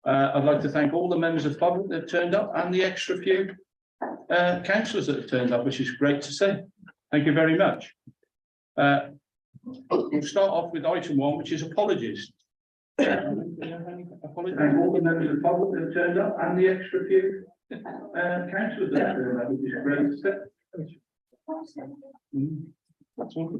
I'd like to thank all the members of the public that have turned up and the extra few councillors that have turned up, which is great to see. Thank you very much. We'll start off with item 1, which is apologies. Apologies. Thank all the members of the public that have turned up and the extra few councillors that have turned up, which is great to see. That's all.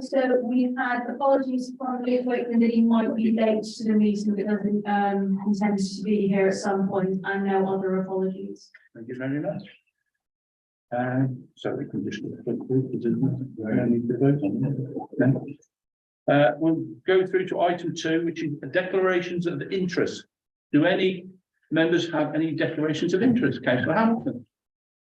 So we've had apologies from the appointment that he might be late to the meeting because intends to be here at some point, and no other apologies. Thank you very much. So we can just we'll go through to item 2, which is declarations of interest. Do any members have any declarations of interest? Councillor Hamilton.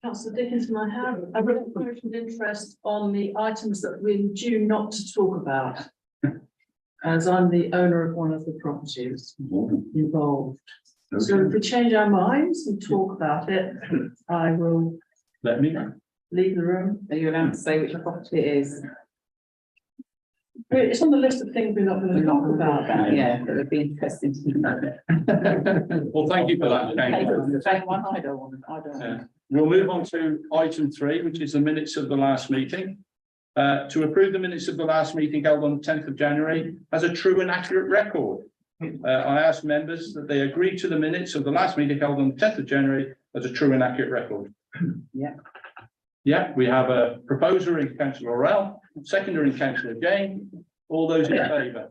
Councillor Dickinson, I have a declaration of interest on the items that we're due not to talk about, as I'm the owner of one of the properties involved. Okay. So if we change our minds and talk about it, I will let me know. Leave the room. Are you allowed to say which property it is? It's on the list of things we're not going to talk about. Yeah, that would be interesting to know. Well, thank you for that. The same one. I don't want to. I don't know. We'll move on to item 3, which is the minutes of the last meeting. To approve the minutes of the last meeting held on the 10th of January as a true and accurate record. I ask members that they agree to the minutes of the last meeting held on the 10th of January as a true and accurate record. Yeah. Yeah, we have a proposer in Councillor Orell, seconder in Councillor Jane. All those in favour?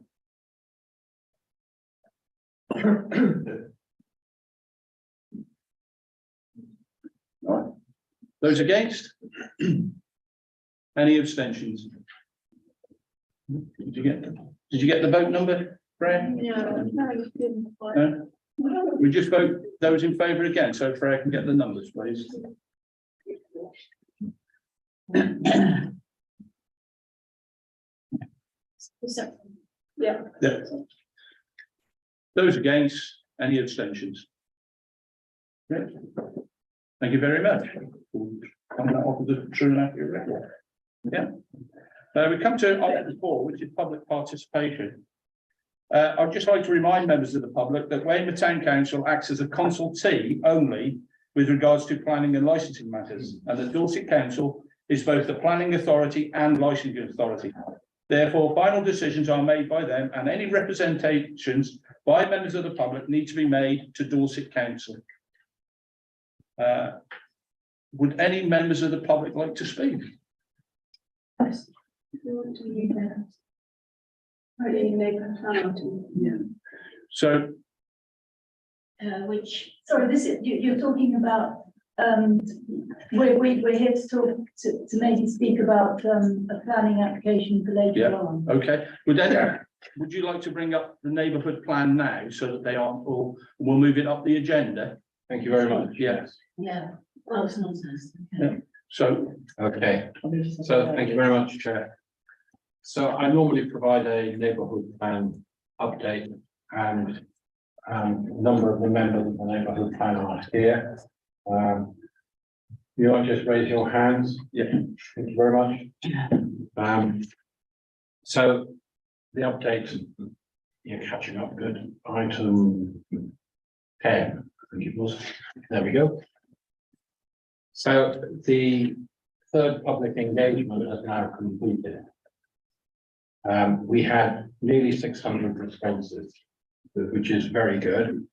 Right. Those against? Any abstentions? Did you get the vote number, Freya? Yeah, No? We just vote those in favour again, so Freya can get the numbers, please. Yeah. Yeah. Those against, any abstentions? Yeah. Thank you very much. Coming off of the true and accurate record. Yeah. We come to item 4, which is public participation. I'd just like to remind members of the public that Weymouth Town Council acts as a consultee only with regards to planning and licensing matters, and the Dorset Council is both the planning authority and licensing authority. Therefore, final decisions are made by them, and any representations by members of the public need to be made to Dorset Council. Would any members of the public like to speak? Yes. Yeah. So, sorry, this is you're talking about. We're here to talk to maybe speak about a planning application for later on. Okay. Would you like to bring up the neighbourhood plan now so that they aren't all? We'll move it up the agenda. Thank you very much. Yes. Yeah. Well, it's nonsense. Yeah. So. Okay. So thank you very much, Chair. So I normally provide a neighbourhood plan update, and a number of the members of the neighbourhood plan are here. You want to just raise your hands? Yeah. Thank you very much. So the update, you're catching up good. Item 10, I think it was. There we go. So the third public engagement has now completed. We had nearly 600 responses, which is very good.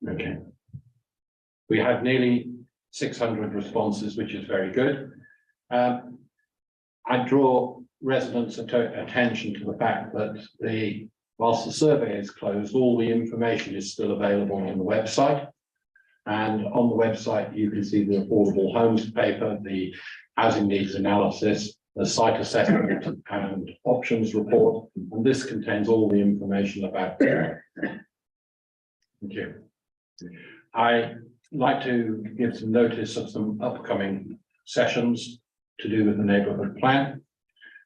Okay. We had nearly 600 responses, which is very good. I draw residents' attention to the fact that whilst the survey is closed, all the information is still available on the website. And on the website, you can see the affordable homes paper, the housing needs analysis, the site assessment and options report. And this contains all the information about it. Thank you. I'd like to give some notice of some upcoming sessions to do with the neighbourhood plan.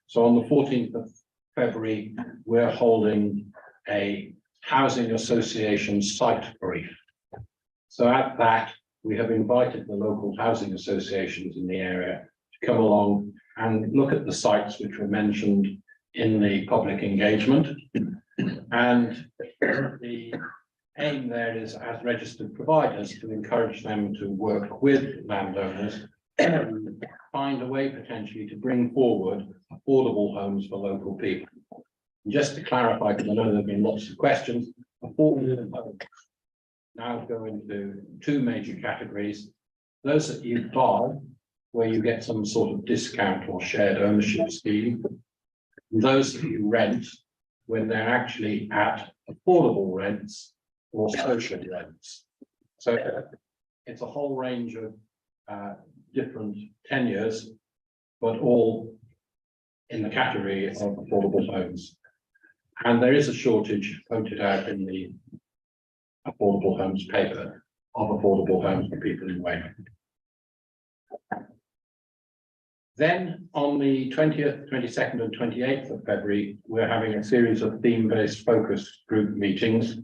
So on the 14th of February, we're holding a housing association site brief. So at that, we have invited the local housing associations in the area to come along and look at the sites which were mentioned in the public engagement. And The aim there is, as registered providers, to encourage them to work with landowners and find a way potentially to bring forward affordable homes for local people. And just to clarify, because I know there have been lots of questions, affordable homes now go into two major categories. Those that you buy, where you get some sort of discount or shared ownership scheme, and those that you rent when they're actually at affordable rents or social rents. So it's a whole range of different tenures, but all in the category of affordable homes. And there is a shortage pointed out in the affordable homes paper of affordable homes for people in Wyke. Then on the 20th, 22nd and 28th of February, we're having a series of theme-based focus group meetings.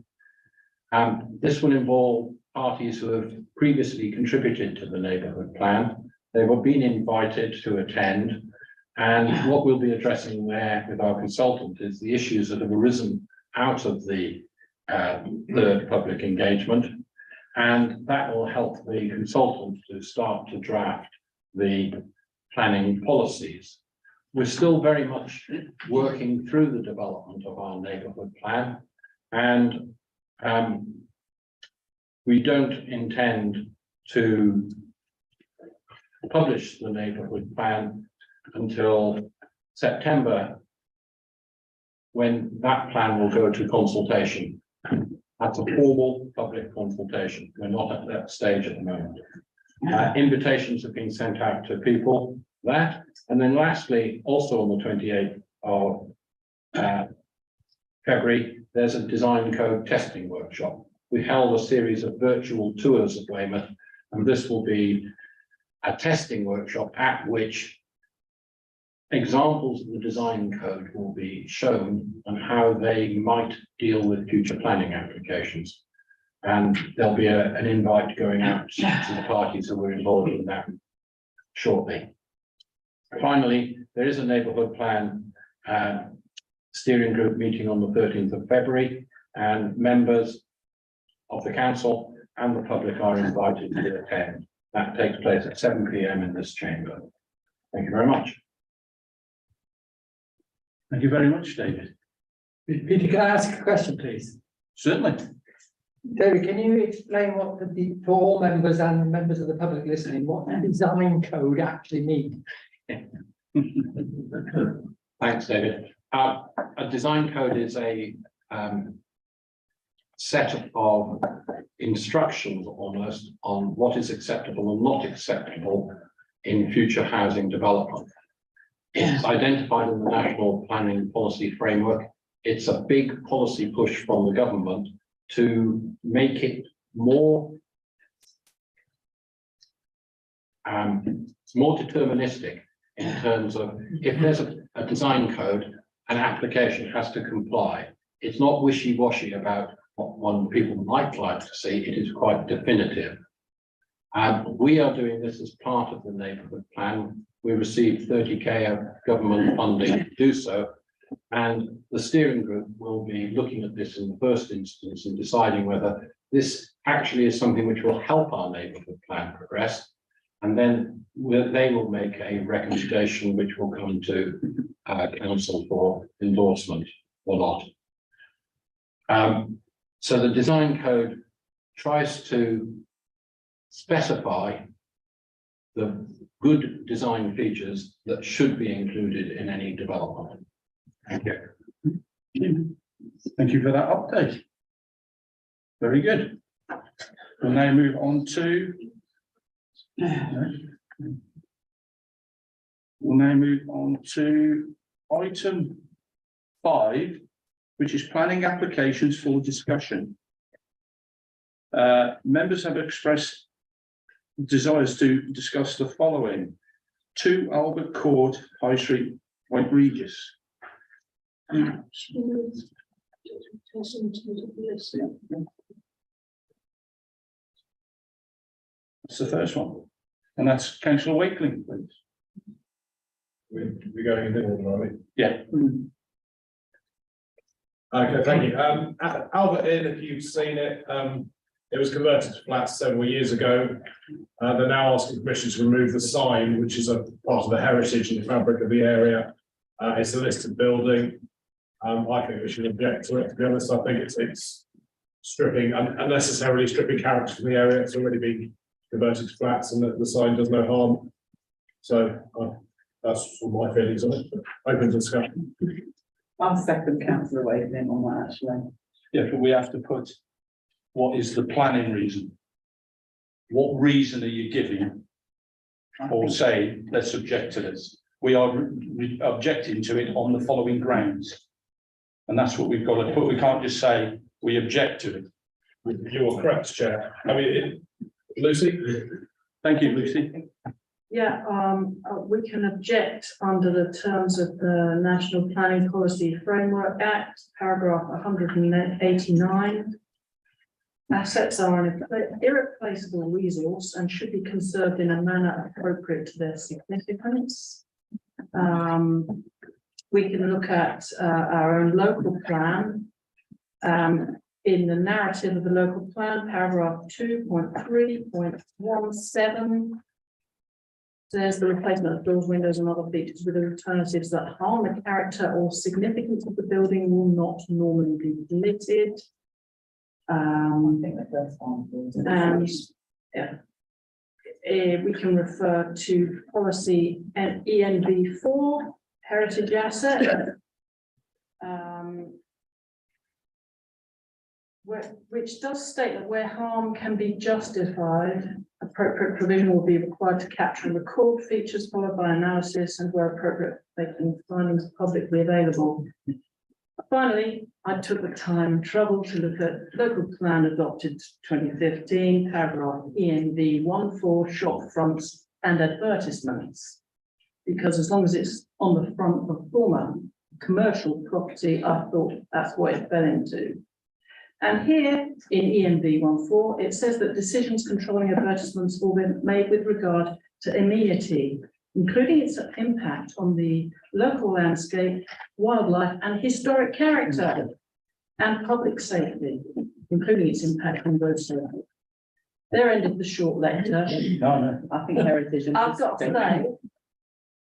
This will involve parties who have previously contributed to the neighbourhood plan. They were being invited to attend, and what we'll be addressing there with our consultant is the issues that have arisen out of the third public engagement, and that will help the consultant to start to draft the planning policies. We're still very much working through the development of our neighbourhood plan, and we don't intend to publish the neighbourhood plan until September, when that plan will go to consultation. That's a formal public consultation. We're not at that stage at the moment. Invitations have been sent out to people, and then lastly, also on the 28th of February, there's a design code testing workshop. We held a series of virtual tours of Weymouth, and this will be a testing workshop at which examples of the design code will be shown and how they might deal with future planning applications. And there'll be an invite going out to the parties who were involved in that shortly. Finally, there is a neighbourhood plan steering group meeting on the 13th of February, and members of the council and the public are invited to attend. That takes place at 7 p.m. in this chamber. Thank you very much. Thank you very much, David. Peter, can I ask a question, please? Certainly. David, can you explain what for all members and members of the public listening, what design code actually means? Thanks, David. A design code is a set of instructions almost on what is acceptable and not acceptable in future housing development. It's identified in the National Planning Policy Framework. It's a big policy push from the government to make it more deterministic in terms of if there's a design code, an application has to comply. It's not wishy-washy about what people might like to see. It is quite definitive. We are doing this as part of the neighbourhood plan. We received 30k of government funding to do so, and the steering group will be looking at this in the first instance and deciding whether this actually is something which will help our neighbourhood plan progress, and then they will make a recommendation which will come to council for endorsement or not. So the design code tries to specify the good design features that should be included in any development. Thank you. Thank you for that update. Very good. We'll now move on to item 5, which is planning applications for discussion. Members have expressed desires to discuss the following: 2 Albert Court, High Street, Wyke Regis. That's the first one, and that's Councillor Wakeling, please. We're going in order, are we? Yeah. Okay, thank you. At Albert Inn, if you've seen it, it was converted to flats several years ago. They're now asking permission to remove the sign, which is a part of the heritage and the fabric of the area. It's a listed building. I think we should object to it, to be honest. I think it's stripping, unnecessarily stripping character from the area. It's already been converted to flats and the sign does no harm. So that's all my feelings on it. Open discussion. I'll second councillor Wakeling on that, actually. Yeah, but we have to put, what is the planning reason? What reason are you giving? Or say, let's object to this. We are objecting to it on the following grounds. And that's what we've got to put. We can't just say we object to it. You're correct, Chair. I mean, Lucy? Thank you, Lucy. Yeah, we can object under the terms of the National Planning Policy Framework Act, paragraph 189. Assets are an irreplaceable resource and should be conserved in a manner appropriate to their significance. We can look at our own local plan. In the narrative of the local plan, paragraph 2.3.17. There's the replacement of doors, windows and other features with alternatives that harm the character or significance of the building will not normally be permitted. I think the first one. And yeah, we can refer to policy ENV4, heritage asset. Which does state that where harm can be justified, appropriate provision will be required to capture and record features followed by analysis and where appropriate, making findings publicly available. Finally, I took the time and trouble to look at local plan adopted 2015, paragraph ENV14, shop fronts and advertisements. Because as long as it's on the front of former commercial property, I thought that's what it fell into. And here in ENV14, it says that decisions controlling advertisements will be made with regard to amenity, including its impact on the local landscape, wildlife and historic character, and public safety, including its impact on road safety. There ended the short lecture. No. I think heritage. and I've got to say,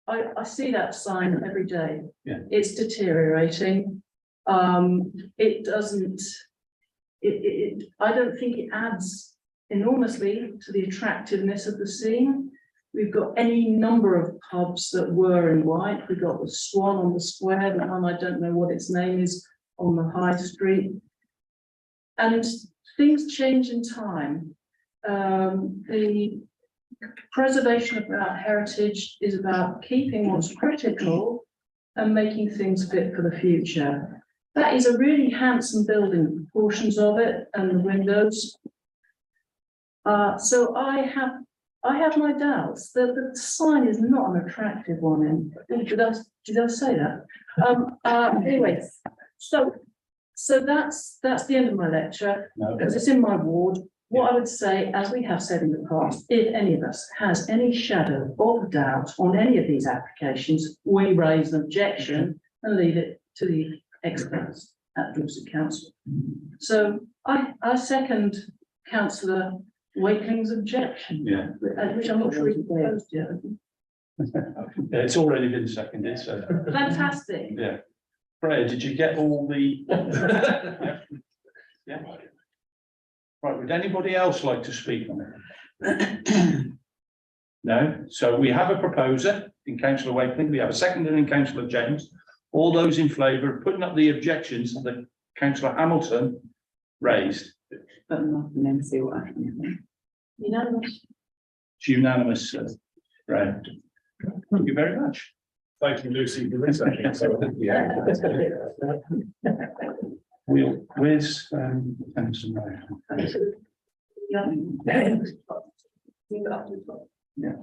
I see that sign every day. Yeah. It's deteriorating. It doesn't. I don't think it adds enormously to the attractiveness of the scene. We've got any number of pubs that were in Wyke. We've got the Swan on the square, the one I don't know what its name is, on the high street. And things change in time. The preservation of our heritage is about keeping what's critical and making things fit for the future. That is a really handsome building, portions of it and the windows. So I have my doubts that the sign is not an attractive one. Did I say that? Anyway, so that's the end of my lecture, because it's in my ward. What I would say, as we have said in the past, if any of us has any shadow of doubt on any of these applications, we raise an objection and leave it to the experts at Dorset Council. So I second Councillor Wakeling's objection. Yeah. Which I'm not sure he's proposed yet. It's already been seconded, so. Fantastic. Yeah. Freya, did you get all the? Yeah. Right, would anybody else like to speak on it? No, so we have a proposer in Councillor Wakeling, we have a seconder in Councillor James. All those in favour of putting up the objections that Councillor Hamilton raised. But not and then see what happens. Unanimous. It's unanimous, right. Thank you very much. Thank you, Lucy, for researching. So, yeah. Where's Tennyson Road? Yeah.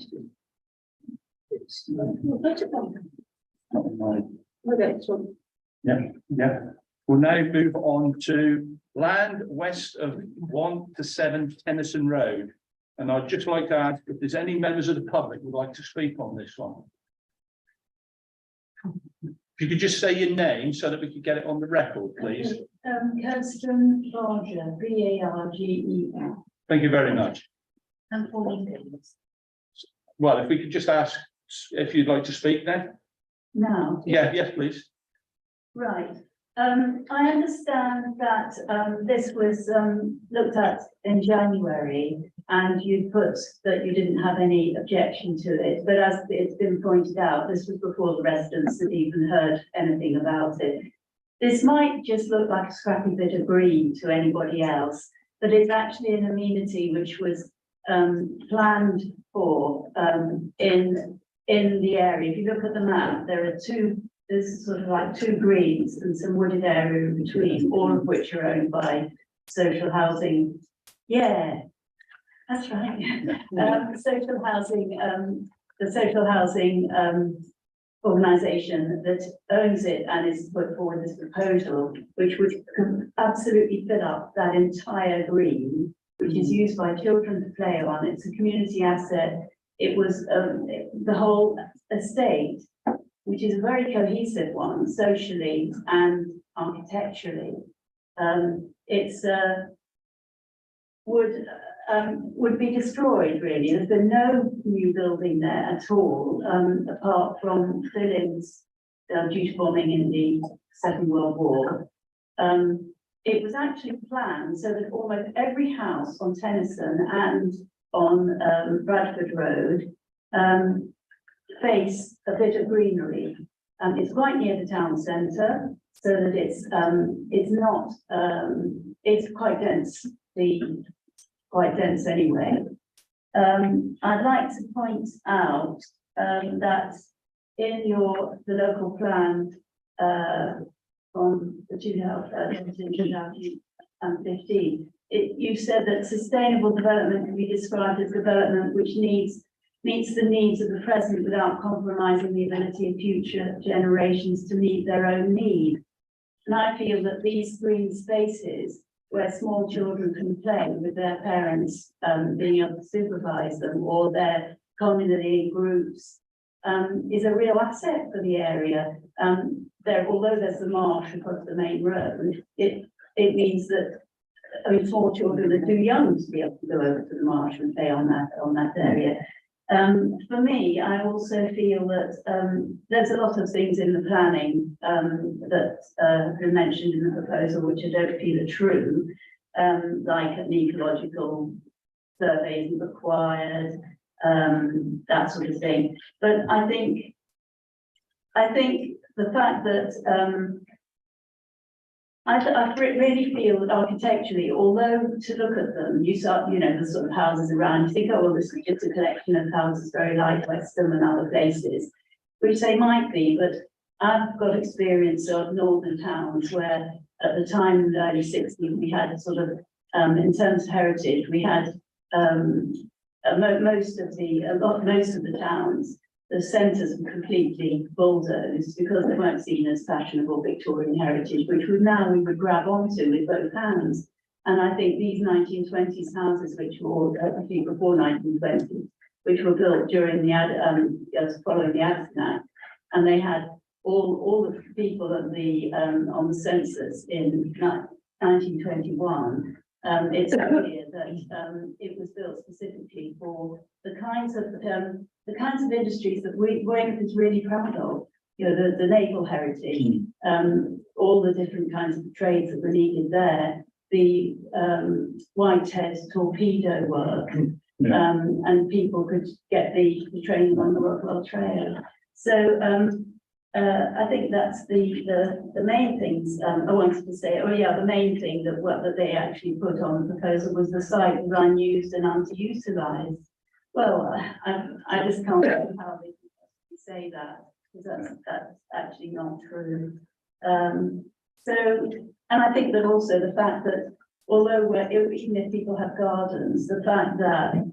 Yeah. Yeah. We'll now move on to land west of 1 to 7 Tennyson Road. And I'd just like to ask if there's any members of the public who would like to speak on this one. If you could just say your name so that we could get it on the record, please. Kirsten Barger, Barger. Thank you very much. And Pauline Davis. Well, if we could just ask if you'd like to speak then? Now, Yeah, yes, please. right, I understand that, this was, looked at in January. And you put that you didn't have any objection to it, but as it's been pointed out, this was before the residents had even heard anything about it. This might just look like a scrappy bit of green to anybody else, but it's actually an amenity which was planned for in the area. If you look at the map, there's sort of like two greens and some wooded area in between, all of which are owned by social housing. Yeah, that's right. Social housing, the social housing organisation that owns it and is put forward this proposal, which would absolutely fill up that entire green, which is used by children to play on. It's a community asset. It was the whole estate, which is a very cohesive one, socially and architecturally. It's would be destroyed, really. There's been no new building there at all, apart from fill-ins due to bombing in the Second World War. It was actually planned so that almost every house on Tennyson and on Bradford Road face a bit of greenery. It's quite near the town centre, so that it's not it's quite dense. Quite dense anyway. I'd like to point out that in the local plan from the 2015, you said that sustainable development can be described as development which meets the needs of the present without compromising the ability of future generations to meet their own needs. And I feel that these green spaces where small children can play with their parents, being able to supervise them, or their community in groups, is a real asset for the area. Although there's a marsh across the main road, it means that, I mean, small children are too young to be able to go over to the marsh and play on that area. For me, I also feel that there's a lot of things in the planning that have been mentioned in the proposal which I don't feel are true, like an ecological survey is required, that sort of thing. But I think the fact that I really feel that architecturally, although to look at them, you start, the sort of houses around, you think, oh, well, this is just a collection of houses very like Westham and other places, which they might be, but I've got experience of northern towns where at the time in the early 60s, we had a sort of, in terms of heritage, we had most of the towns, the centres were completely bulldozed because they weren't seen as fashionable Victorian heritage, which we would grab onto with both hands. And I think these 1920s houses, which were, I think before 1920, which were built during the following the Addison Act, and they had all the people at on the census in 1921. It's clear that it was built specifically for the kinds of industries that Weymouth is really proud of. The naval heritage, all the different kinds of trades that were needed there, the Whitehead torpedo work, and people could get the training on the Rockwell Trail. So I think that's the main things I wanted to say. Oh yeah, the main thing that they actually put on the proposal was the site was unused and underutilized. Well, I just can't see how they can say that, because that's actually not true. And I think that also the fact that although even if people have gardens, the fact that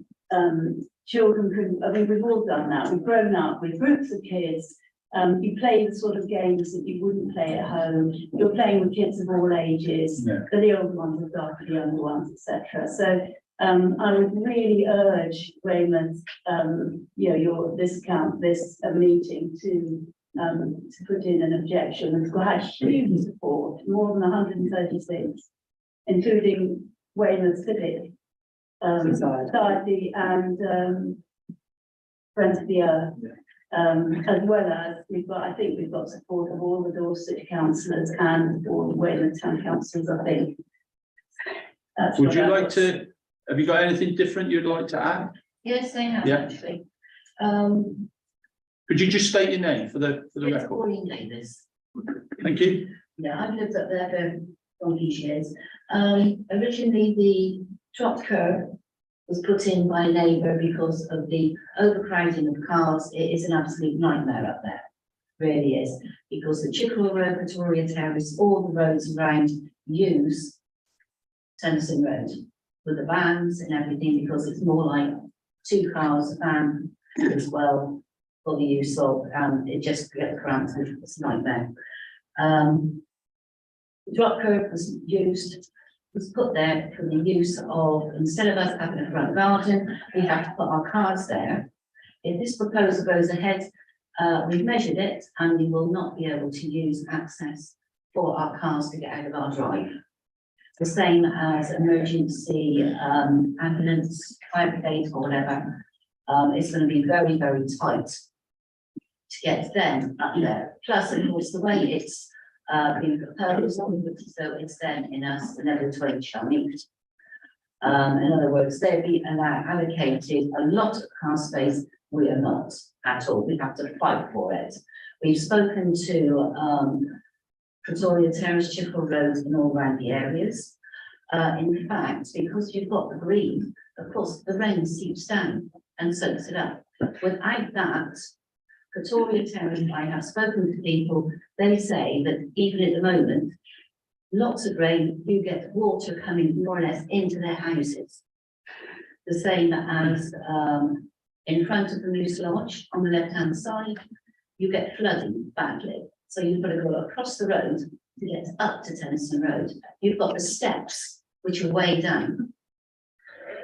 children can, I mean, we've all done that. We've grown up with groups of kids. You play the sort of games that you wouldn't play at home. You're playing with kids of all ages, but the older ones look after the younger ones, etc. So I would really urge Weymouth, this meeting to to put in an objection, and got had huge support, more than 136, including Weymouth Civic Society and Friends of the Earth. As well as I think we've got support of all the Dorset city councillors and all the Weymouth town councillors, I think. Would you like to, have you got anything different you'd like to add? Yes, they have Yeah. actually. Could you just state your name for the It's record? Pauline Davis. Thank you. Yeah, I've lived up there for donkey's years. Originally, the trot curb was put in by a neighbour because of the overcrowding of cars. It is an absolute nightmare up there. Really is, because the Chesil Road, Victoria Terrace, all the roads around use Tennyson Road with the vans and everything, because it's more like 2 cars, a van as well for the use of, it just gets cramped, it's a nightmare. The drop curb was put there for the use of, instead of us having a front garden, we have to put our cars there. If this proposal goes ahead, we've measured it and we will not be able to use access for our cars to get out of our drive. The same as emergency ambulance, fire brigade or whatever. It's going to be very, very tight to get them up there. Plus, of course, the way it's been proposed, so it's then in us, the level 20 shall meet. In other words, they'll be allocated a lot of car space. We are not at all. We have to fight for it. We've spoken to Victoria Terrace, Chesil Road and all around the areas. In fact, because you've got the green, of course, the rain seeps down and soaks it up. Without that, Victoria Terrace, I have spoken to people, they say that even at the moment, lots of rain, you get water coming more or less into their houses. The same as in front of the Moose Lodge on the left-hand side, you get flooding badly. So you've got to go across the road to get up to Tennyson Road. You've got the steps, which are way down.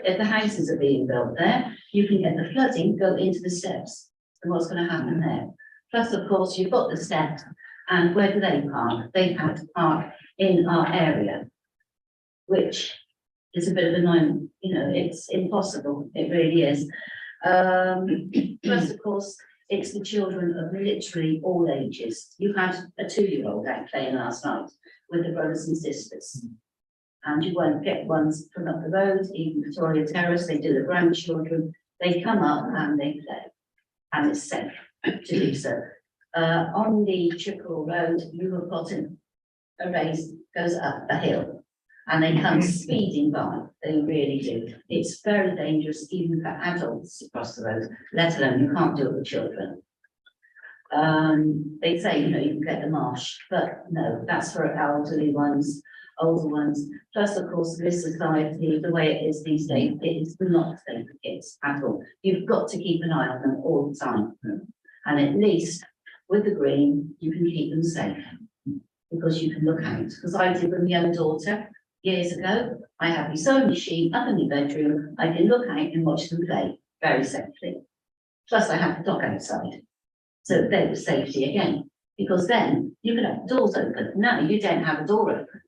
If the houses are being built there, you can get the flooding go into the steps. And what's going to happen there? Plus, of course, you've got the steps, and where do they park? They have to park in our area, which is a bit of a annoying, it's impossible. It really is. Plus, of course, it's the children of literally all ages. You had a 2-year-old out playing last night with the brothers and sisters. And you won't get ones from up the road, even Victoria Terrace, they do the grandchildren. They come up and they play. And it's safe to do so. On the Chesil Road, you have got a race goes up a hill and they come speeding by. They really do. It's very dangerous even for adults across the road, let alone you can't do it with children. They say, you can get the marsh, but no, that's for elderly ones, older ones. Plus, of course, this society, the way it is these days, it is not safe for kids at all. You've got to keep an eye on them all the time. And at least with the green, you can keep them safe because you can look out. Because I did with my own daughter years ago. I have my sewing machine up in my bedroom. I can look out and watch them play very safely. Plus, I have the dog outside. So there was safety again. Because then you could have the doors open. Now you don't have a door open.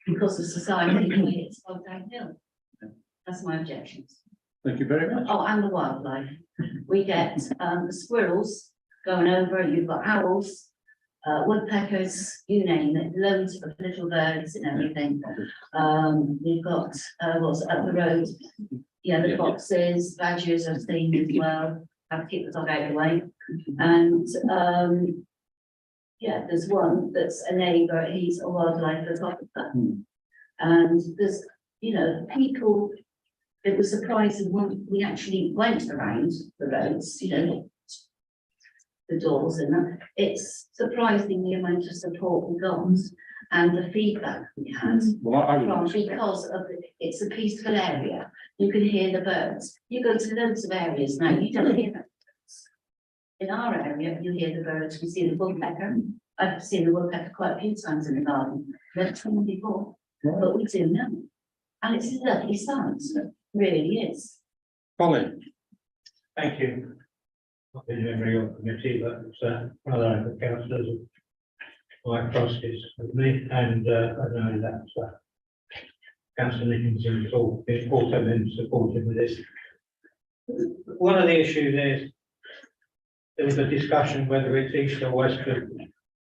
Because of society, it's gone downhill. That's my objections. Thank you very much. Oh, and the wildlife. We get the squirrels going over, you've got owls, woodpeckers, you name it, loads of little birds and everything. We've got what's up the road, the foxes, badgers I've seen as well. Have to keep the dog out of the way. And there's one that's a neighbour, he's a wildlife photographer. And there's, people, it was surprising when we actually went around the roads, the doors and that. It's surprising the amount of support we got and the feedback we had. Because of it's a peaceful area. You can hear the birds. You go to loads of areas now, you don't hear them. In our area, you hear the birds, we see the woodpecker. I've seen the woodpecker quite a few times in the garden. Never seen them before, but we do now. And it's a lovely sight, it really is. Colin. Thank you. not been memory of committee, but one of the councillors, Wyke Road with me, and I know that Councillor Nicholson has also been supportive with this. One of the issues is there was a discussion whether it's east or west of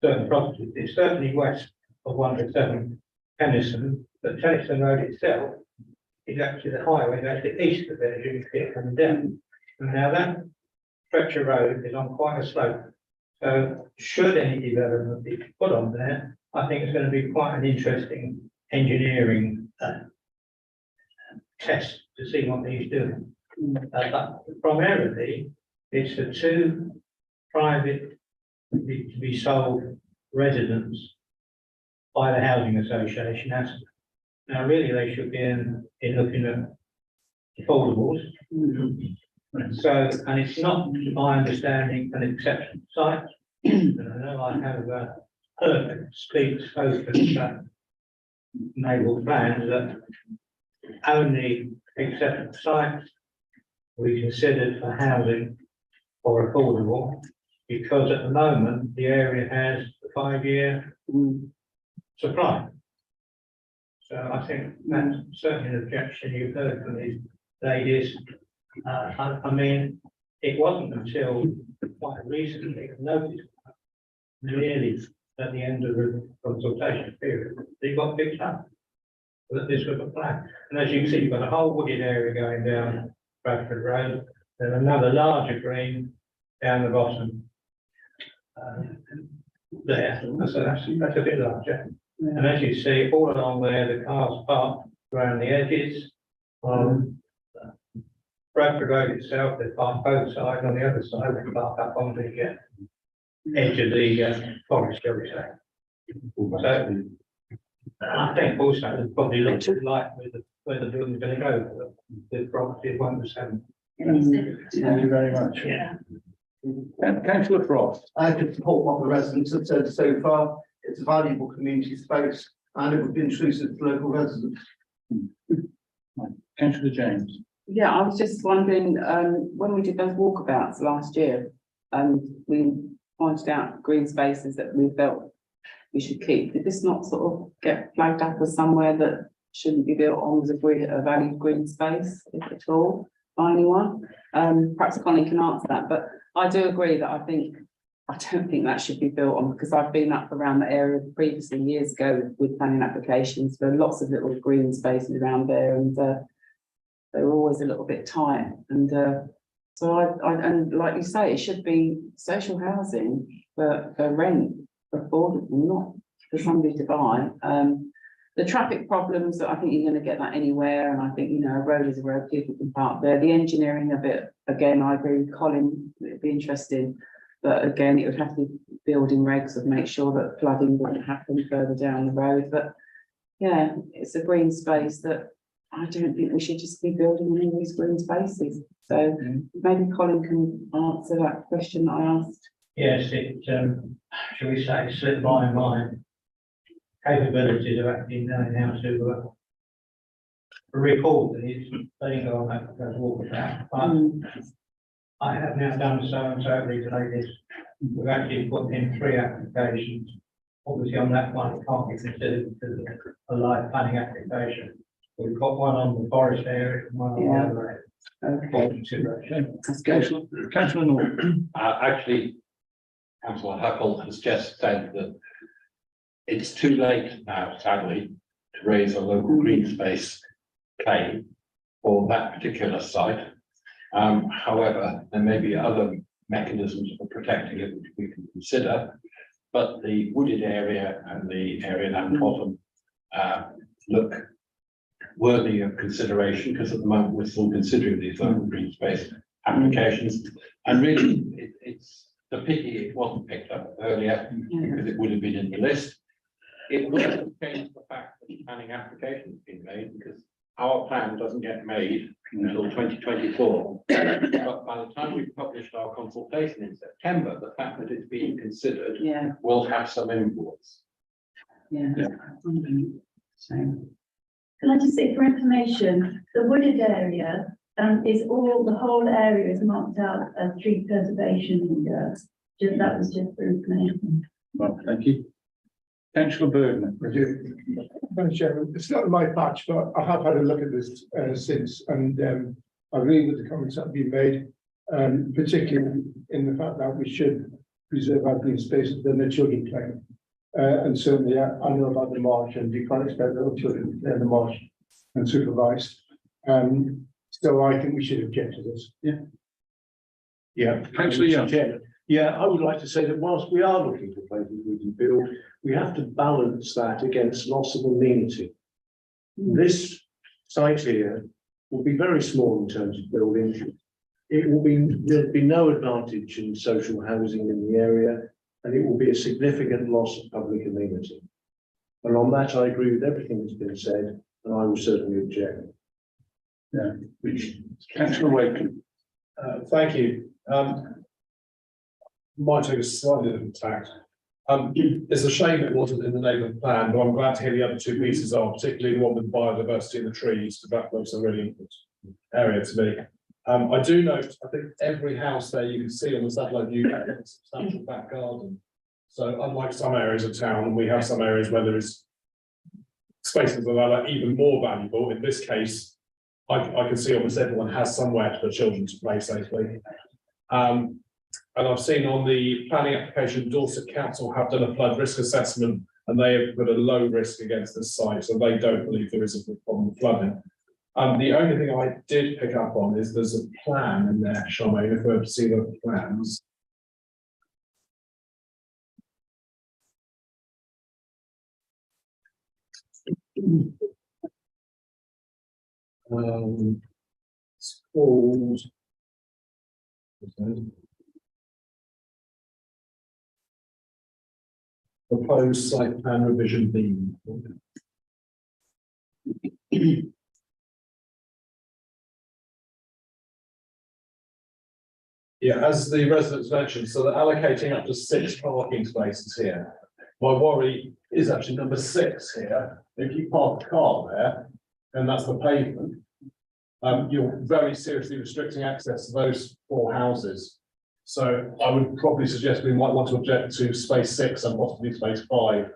certain properties. It's certainly west of 107 Tennyson, but Tennyson Road itself is actually the highway that's the east of it as you see it coming down. And now that stretch of road is on quite a slope. So should any development be put on there, I think it's going to be quite an interesting engineering test to see what he's doing. But primarily, it's the two private to be sold residents by the housing association. Now, really, they should be in looking at affordables. So, and it's not, to my understanding, an exception site. And I know I have heard spoken about naval plans that only exception sites we considered for housing or affordable, because at the moment the area has a 5-year supply. So I think that's certainly an objection you've heard from these ladies. I mean, it wasn't until quite recently noticed, really at the end of the consultation period, they got picked up that this was a plan. And as you can see, you've got a whole wooded area going down Bradford Road, then another larger green down the bottom there. So that's a bit larger. And as you see, all along there, the cars parked around the edges. Bradford Road itself, they park both sides. On the other side, they park up on the edge of the forest, shall we say. So I think also there's probably a lot of light where the building's going to go. The property is 1%. Thank you very much. Yeah. Councillor Frost. I could support what the residents have said so far. It's a valuable community space and it would be intrusive to local residents. Councillor James. Yeah, I was just wondering, when we did those walkabouts last year, we pointed out green spaces that we felt we should keep. Did this not sort of get flagged up as somewhere that shouldn't be built on as a valued green space, if at all, by anyone? Perhaps Connie can answer that, but I do agree that I don't think that should be built on, because I've been up around the area previously years ago with planning applications for lots of little green spaces around there, and they were always a little bit tight. And so and like you say, it should be social housing for rent, affordable, not for somebody to buy. The traffic problems, I think you're going to get that anywhere, and I think, you know, a road is a road, people can park there. The engineering of it, again, I agree with Colin, it'd be interesting, but again, it would have to be building regs of make sure that flooding wouldn't happen further down the road. But yeah, it's a green space that I don't think we should just be building in all these green spaces. So maybe Colin can answer that question that I asked. Yes, it, shall we say, slipped by my capabilities of actually knowing how to record these things on that walkabout. But I have now done so and so these ladies. We've actually put in 3 applications. Obviously on that one, it can't be considered because of a live planning application. We've got one on the forest area and one on the other area. Okay. Councillor Norton. Actually, Councillor Huckle has just said that it's too late now, sadly, to raise a local green space claim for that particular site. However, there may be other mechanisms for protecting it which we can consider, but the wooded area and the area down the bottom look worthy of consideration, because at the moment we're still considering these local green space applications. And really, it's the pity it wasn't picked up earlier, because it would have been in the list. It would have changed the fact that the planning application has been made, because our plan doesn't get made until 2024. But by the time we published our consultation in September, the fact that it's being considered will have some influence. Can I just say for information, the wooded area Is all, the whole area is marked out as tree preservation, just, that was just for information. Well, thank you. Councillor Bergman. Madam Chairman, it's not in my patch, but I have had a look at this since, and I agree with the comments that have been made, particularly in the fact that we should preserve our green spaces within the children playing. And certainly I know about the march, and you can't expect little children to play in the march unsupervised. So I think we should object to this. Yeah, Councillor Young. Chairman. Yeah, I would like to say that whilst we are looking for places we can build, we have to balance that against loss of amenity. This site here will be very small in terms of buildings. There'll be no advantage in social housing in the area, and it will be a significant loss of public amenity. And on that, I agree with everything that's been said, and I will certainly object. Yeah, which Councillor Wyke. Thank you. Might take a slightly different tact. It's a shame it wasn't in the neighbourhood plan, but I'm glad to hear the other two pieces are, particularly the one with biodiversity and the trees, because that looks a really important area to me. I do note, I think every house there you can see on the satellite view has a substantial back garden. So unlike some areas of town, we have some areas where there is spaces that are even more valuable. In this case, I can see almost everyone has somewhere for children to play safely. And I've seen on the planning application, Dorset Council have done a flood risk assessment, and they have put a low risk against this site, so they don't believe there is a problem with flooding. The only thing I did pick up on is there's a plan in there, Charmaine, if we were to see the plans. It's called. Proposed site plan revision B. Yeah, as the residents mentioned, so they're allocating up to 6 parking spaces here. My worry is actually number 6 here. If you park a car there, and that's the pavement, you're very seriously restricting access to those 4 houses. So I would probably suggest we might want to object to space 6 and possibly space 5,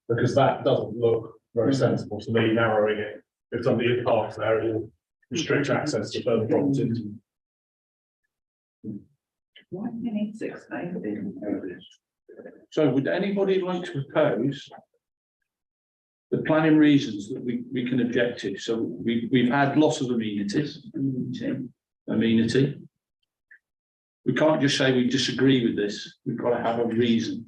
because that doesn't look very sensible to me, narrowing it. If somebody parks there, it will restrict access to further properties. Why do you need 6 spaces? So would anybody like to propose the planning reasons that we can object to? So we've had loss of amenities. Amenity. We can't just say we disagree with this. We've got to have a reason.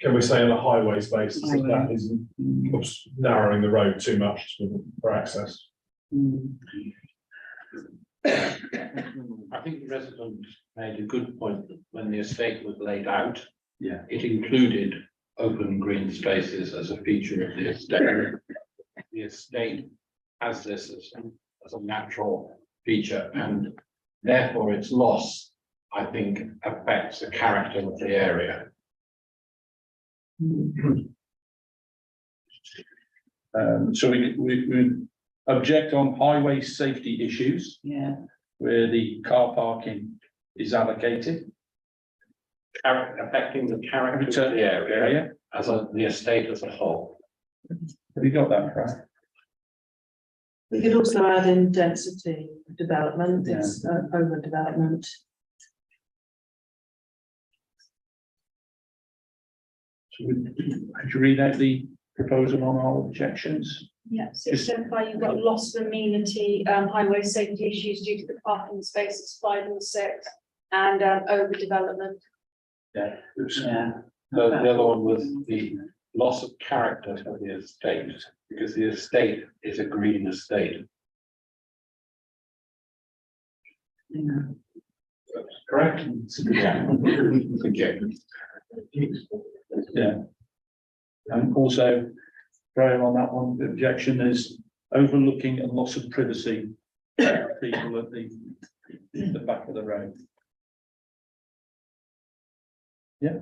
Can we say on a highway space that is narrowing the road too much for access? I think the resident made a good point that when the estate was laid out, Yeah. it included open green spaces as a feature of the estate. The estate has this as a natural feature, and therefore its loss, I think, affects the character of the area. So we object on highway safety issues. Yeah. Where the car parking is allocated. Affecting the character of the area as the estate as a whole. Have you got that, Fran? We could also add in density development, it's overdevelopment. Could you read out the proposal on our objections? Yeah, so you've got loss of amenity, highway safety issues due to the parking spaces 5 and 6, and overdevelopment. Yeah. The other one was the loss of character of the estate, because the estate is a green estate. Correct? Yeah. And also, Graham, on that one, the objection is overlooking and loss of privacy. People at the back of the road. Yeah.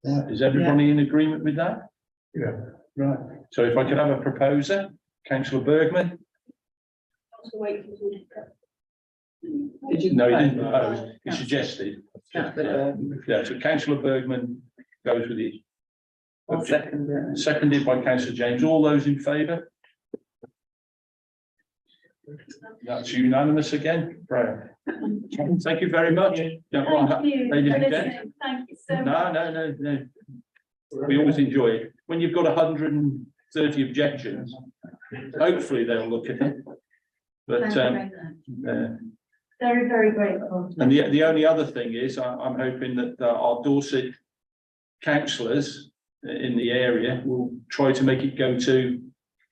Right, is everybody in agreement with that? Yeah. Right, so if I could have a proposer, Councillor Bergman. Did you? No, he didn't propose, he suggested. Yeah, so councillor Bergman goes with it. I'll second it. Seconded by councillor James. All those in favour? That's unanimous again. Right. Thank you very much. Don't mind that, Thank you ladies for and gents. listening. Thank you so much. No. We always enjoy it. When you've got 130 objections, hopefully they'll look at it. But, Thank you. Very, very grateful. and the only other thing is, I'm hoping that our Dorset councillors in the area will try to make it go to.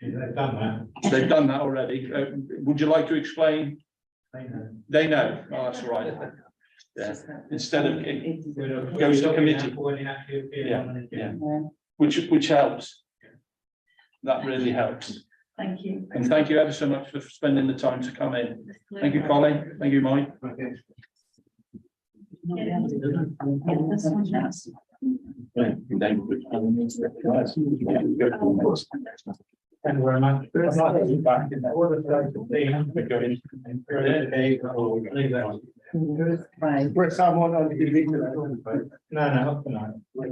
They've done that. They've done that already. Would you like to explain? They know. They know. Oh, that's all right. Yeah. Instead of it goes to committee, yeah. Which helps. That really helps. Thank you. And thank you ever so much for spending the time to come in. Thank you, Colin. Thank you, Mike. Thank you very much. Where's someone on the TV? No, not tonight. Right.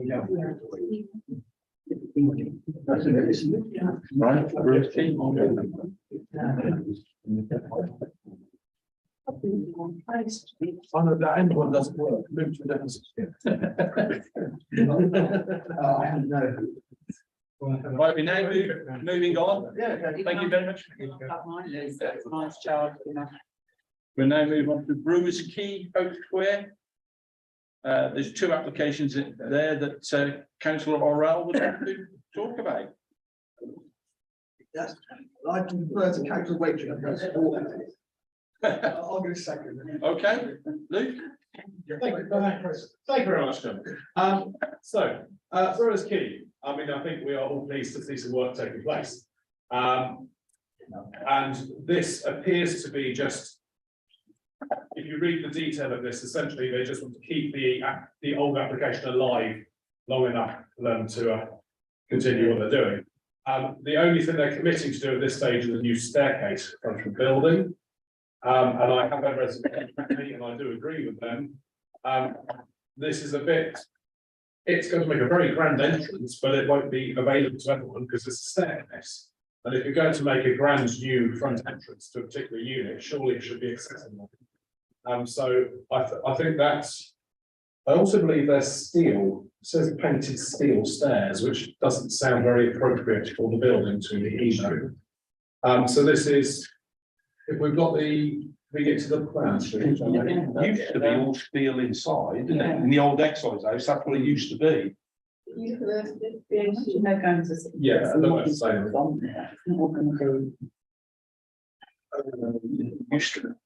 I know that anyone doesn't work, move to a deficit. Right, we now moving on. Thank you very much. Nice charge, you know. We'll now move on to Brewers Quay, Quay. There's two applications there that councillor Orrell would like to talk about. Yes, I'd prefer to councillor Wakefield. I'll go second. Okay, Luke? Thank you very much, Tim. Brewers Quay, I mean, I think we are all pleased to see some work taking place. And this appears to be just, if you read the detail of this, essentially they just want to keep the old application alive long enough for them to continue what they're doing. The only thing they're committing to do at this stage is a new staircase from the building. And I have had residents and I do agree with them. This is a bit, it's going to make a very grand entrance, but it won't be available to everyone because it's a staircase. And if you're going to make a grand new front entrance to a particular unit, surely it should be accessible. So I think that's, I also believe there's steel, it says painted steel stairs, which doesn't sound very appropriate for the building to me either. So this is, if we've got the, we get to the plans. It used to be all steel inside, didn't it? In the old excise house, that's what it used to be. They're going to. Yeah, I don't know if it's saying. Used to.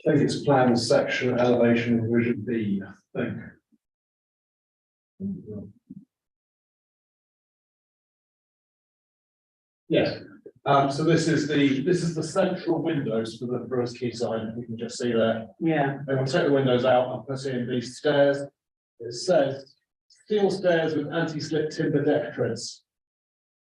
I think it's plan section elevation revision B, I think. Yes, so this is the central windows for the Brewers Quay sign, you can just see there. Yeah. They will take the windows out and put in these stairs. It says steel stairs with anti-slip timber deck treads.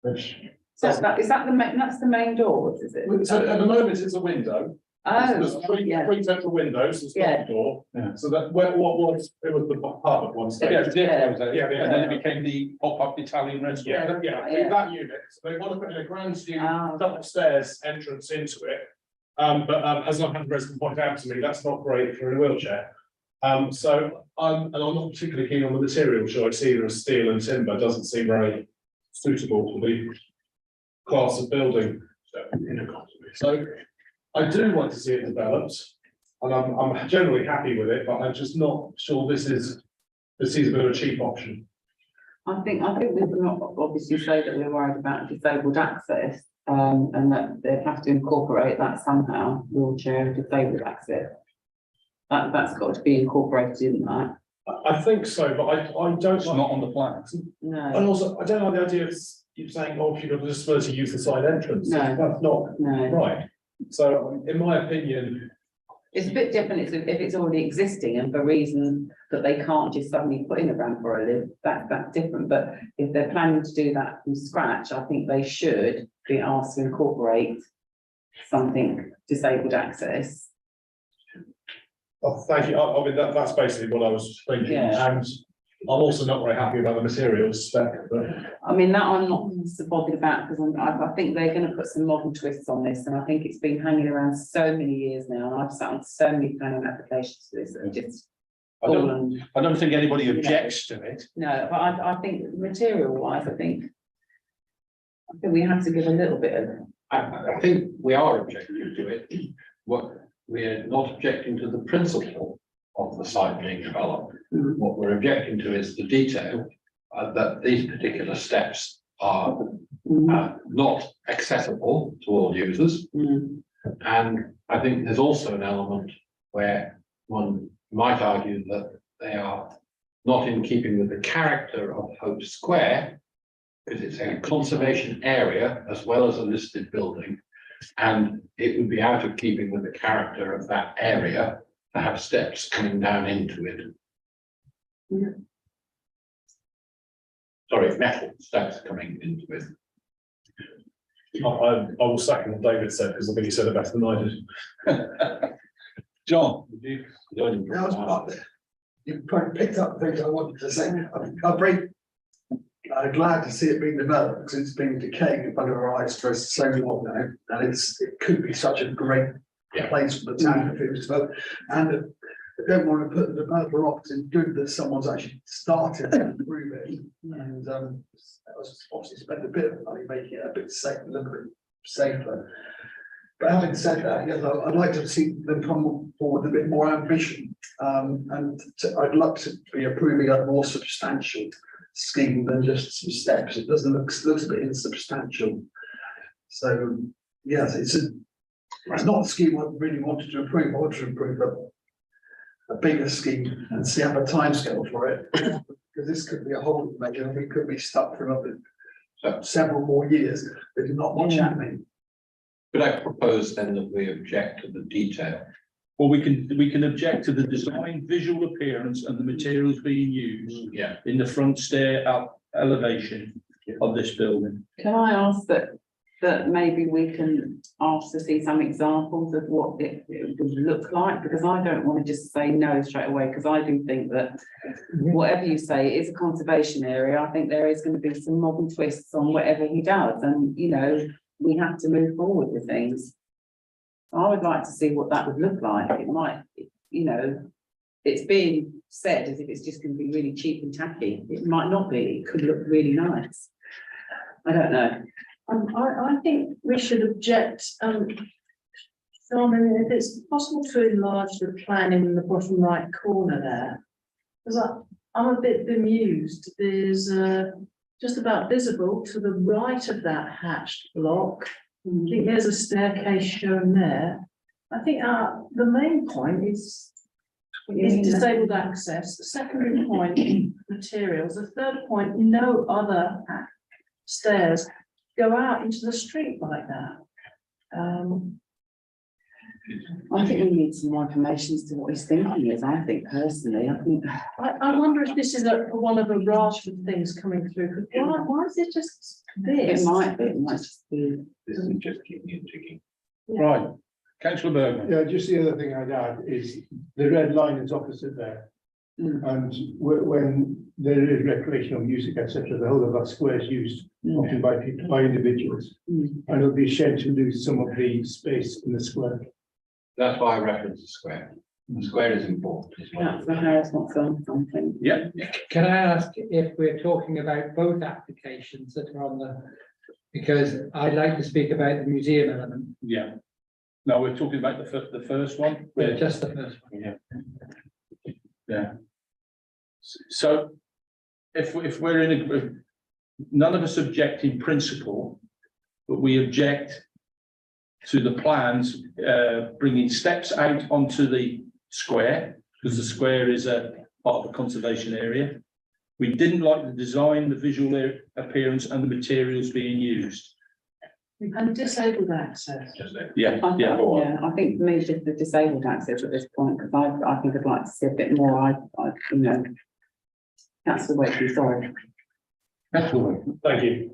Which. So is that the main, that's the main door, is it? So at the moment, it's a window. There's Oh, three yeah. central windows, there's Yeah. not a door. Yeah. So that what was, it was the part of one stage. Yeah, Yeah. and then it became the pop-up Italian restaurant. Yeah, that unit, so they want to put in a grand new Oh. double stairs entrance into it. But as I've had a resident point out to me, that's not great for a wheelchair. So and I'm not particularly keen on the material choice either, as steel and timber doesn't seem very suitable for the class of building. So I do want to see it developed, and I'm generally happy with it, but I'm just not sure this is a bit of a cheap option. I think we can obviously say that we're worried about disabled access, and that they have to incorporate that somehow, wheelchair and disabled access. That's got to be incorporated in that. I think so, but I don't. It's not on the plans. No, And also, I don't like the idea of you saying, oh, if you've got a disability, use the side entrance. No. That's not no. right. So in my opinion, It's a bit different if it's already existing and for reasons that they can't just suddenly put in a ramp or a lift, that's different. But if they're planning to do that from scratch, I think they should be asked to incorporate something disabled access. Oh, thank you. I mean, that's basically what I was thinking. Yeah. And I'm also not very happy about the materials spec, but I mean, that I'm not so bothered about because I think they're going to put some modern twists on this, and I think it's been hanging around so many years now, and I've sat on so many planning applications for this that are just. I don't think anybody objects to it. No, but I think material wise, I think we have to give a little bit of. I think we are objecting to it. What we're not objecting to the principle of the site being developed. What we're objecting to is the detail that these particular steps are not accessible to all users. And I think there's also an element where one might argue that they are not in keeping with the character of Hope Square, because it's a conservation area as well as a listed building. And it would be out of keeping with the character of that area to have steps coming down into it. Sorry, metal steps coming into it. I will second what David said, because I think he said it better than I did. John, You've probably picked up the things I wanted to say. I'm very glad to see it being developed, because it's been decaying in front of our eyes for so long now, and it could be such a great place for the town if it was developed. And I don't want to put the developer off. It's good that someone's actually started to improve it, and obviously spent a bit of money making it a bit safe, a little bit safer. But having said that, yes, I'd like to see them come forward with a bit more ambition, and I'd love to be approving a more substantial scheme than just some steps. It doesn't looks a bit insubstantial. So yes, it's not the scheme I really wanted to improve. I wanted to improve a bigger scheme and see have a timescale for it, because this could be a whole measure. We could be stuck for another several more years. There's not much happening. Could I propose then that we object to the detail? Well, we can object to the design, visual appearance and the materials being used in the front stair elevation of this building. Can I ask that maybe we can ask to see some examples of what it would look like? Because I don't want to just say no straight away, because I do think that whatever you say is a conservation area. I think there is going to be some modern twists on whatever he does, and you know, we have to move forward with things. I would like to see what that would look like. It might, you know, it's being said as if it's just going to be really cheap and tacky. It might not be. It could look really nice. I don't know. I think we should object, so I mean, if it's possible to enlarge the plan in the bottom right corner there, because I'm a bit bemused. There's just about visible to the right of that hatched block. I think there's a staircase shown there. I think the main point is disabled access. The secondary point, materials. The third point, no other stairs go out into the street like that. I think we need some more information as to what his thinking is. I think personally, I wonder if this is one of the Rashford things coming through. Why is it just this? It might just be. This is just keeping it ticking. Yeah. Right, Councillor Bergman. Yeah, just the other thing I'd add is the red line is opposite there. And when there is recreational music, etc., the whole of that square is used often by people, by individuals. And it'll be a shame to lose some of the space in the square. That's why I reference the square. The square is important as well. That's the Harris not film something. Yeah. Can I ask if we're talking about both applications that are on the, because I'd like to speak about the museum element. Yeah. No, we're talking about the first one. Yeah, just the first one. Yeah. Yeah. So if we're in a, none of us object in principle, but we object to the plans bringing steps out onto the square, because the square is a part of a conservation area. We didn't like the design, the visual appearance and the materials being used. And disabled access. Yeah, I, yeah. yeah, I think for me, just the disabled access at this point, because I think I'd like to see a bit more, you know. That's the way to sorry. Thank you.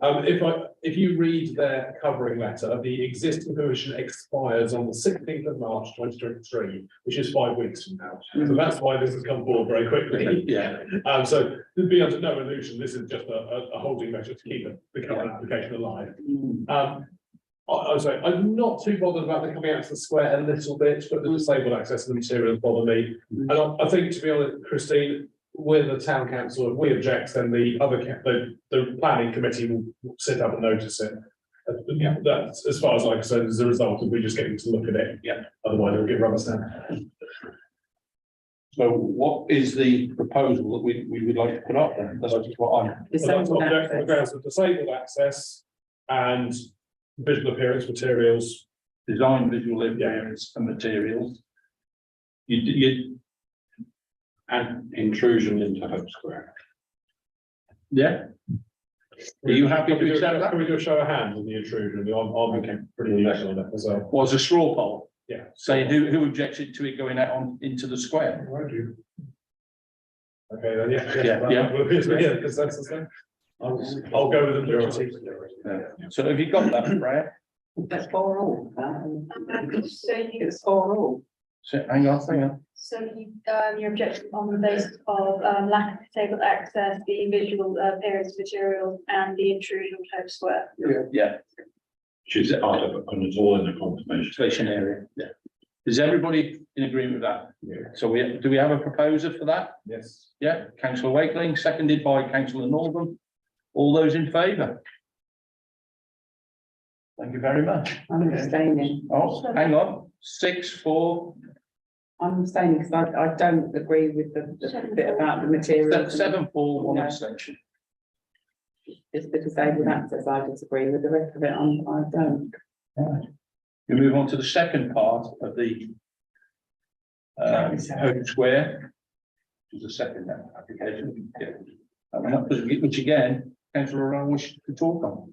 If you read their covering letter, the existing permission expires on the 16th of March 2023, which is 5 weeks from now. So that's why this has come forward very quickly. Yeah. So to be under no illusion, this is just a holding measure to keep the current application alive. I say, I'm not too bothered about the coming out to the square a little bit, but the disabled access to the materials bother me. And I think, to be honest, Christine, with the town council, if we object, then the planning committee will sit up and notice it. That's as far as I'm concerned, as a result of we just getting to look at it. Yeah. Otherwise, it'll get rubber stamp. So what is the proposal that we would like to put up then? That's what I'm. Disabled Object on the access. grounds of disabled access and visual appearance materials. Design, visual appearance and materials. And intrusion into Hope Square. Yeah. Are you happy to accept that? Can we do a show of hands on the intrusion? I'm pretty easy on that as well. Was a straw poll, Yeah. saying who objected to it going out into the square? Okay, then, Yeah. Yeah, because that's the thing. I'll go with the majority. So have you got that, Brad? That's for all. It's for all. So hang on. So your objection on the basis of lack of disabled access, the visual appearance materials and the intrusion on Hope Square. Yeah. Which is part of it, and it's all in the confirmation. Station area, yeah. Is everybody in agreement with that? Yeah. So do we have a proposer for that? Yes. Yeah, councillor Wakeling, seconded by councillor Northern. All those in favour? Thank you very much. I'm abstaining. Oh, hang on, 6-4, I'm abstaining because I don't agree with the bit about the materials. 7-4, one No. abstention. It's the disabled access I disagree with, the rest of it I don't. Right. We move on to the second part of the Hope Square, which is the second application. Yeah. Which again, councillor Rowan wished to talk on.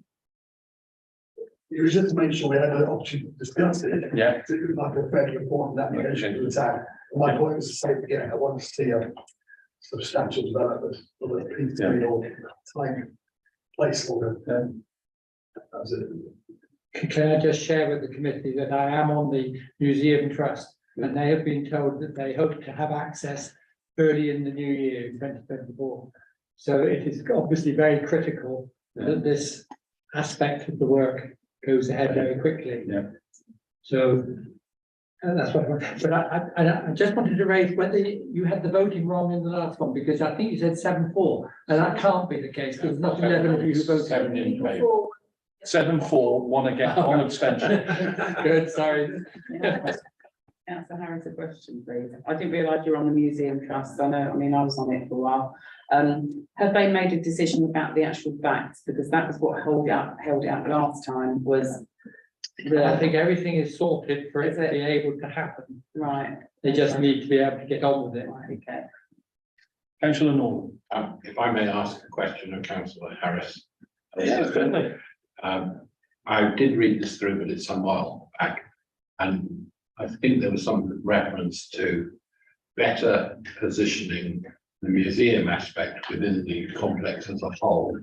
It was just to make sure we had an opportunity to discuss it. Yeah. It was like a fairly important application for the town. My point was to say, again, I want to see a substantial development of a piece or time placeholder. That was it. Can I just share with the committee that I am on the museum trust and they have been told that they hope to have access early in the new year, 2024. So it is obviously very critical that this aspect of the work goes ahead very quickly. Yeah. So that's what, but I just wanted to raise whether you had the voting wrong in the last one, because I think you said 7-4, and that can't be the case, because not 11 of you who voted. 7 in favour. 7-4, one against, one abstention. Good, sorry. Councillor Harris, a question, please. I didn't realise you were on the museum trust. I was on it for a while. Have they made a decision about the actual backs? Because that was what held it up last time was I think everything is sorted for it to be able to happen. right. They just need to be able to get on with it. Okay. Councillor Norman. If I may ask a question of councillor Harris. Yeah, certainly. I did read this through, but it's some while back. And I think there was some reference to better positioning the museum aspect within the complex as a whole.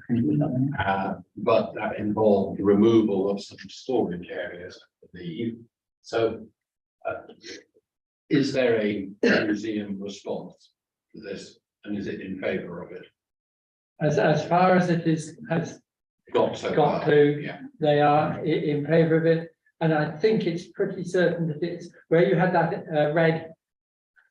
But that involved removal of some storage areas, I believe. So is there a museum response to this, and is it in favour of it? As far as it has got to, yeah. they are in favour of it. And I think it's pretty certain that it's where you had that red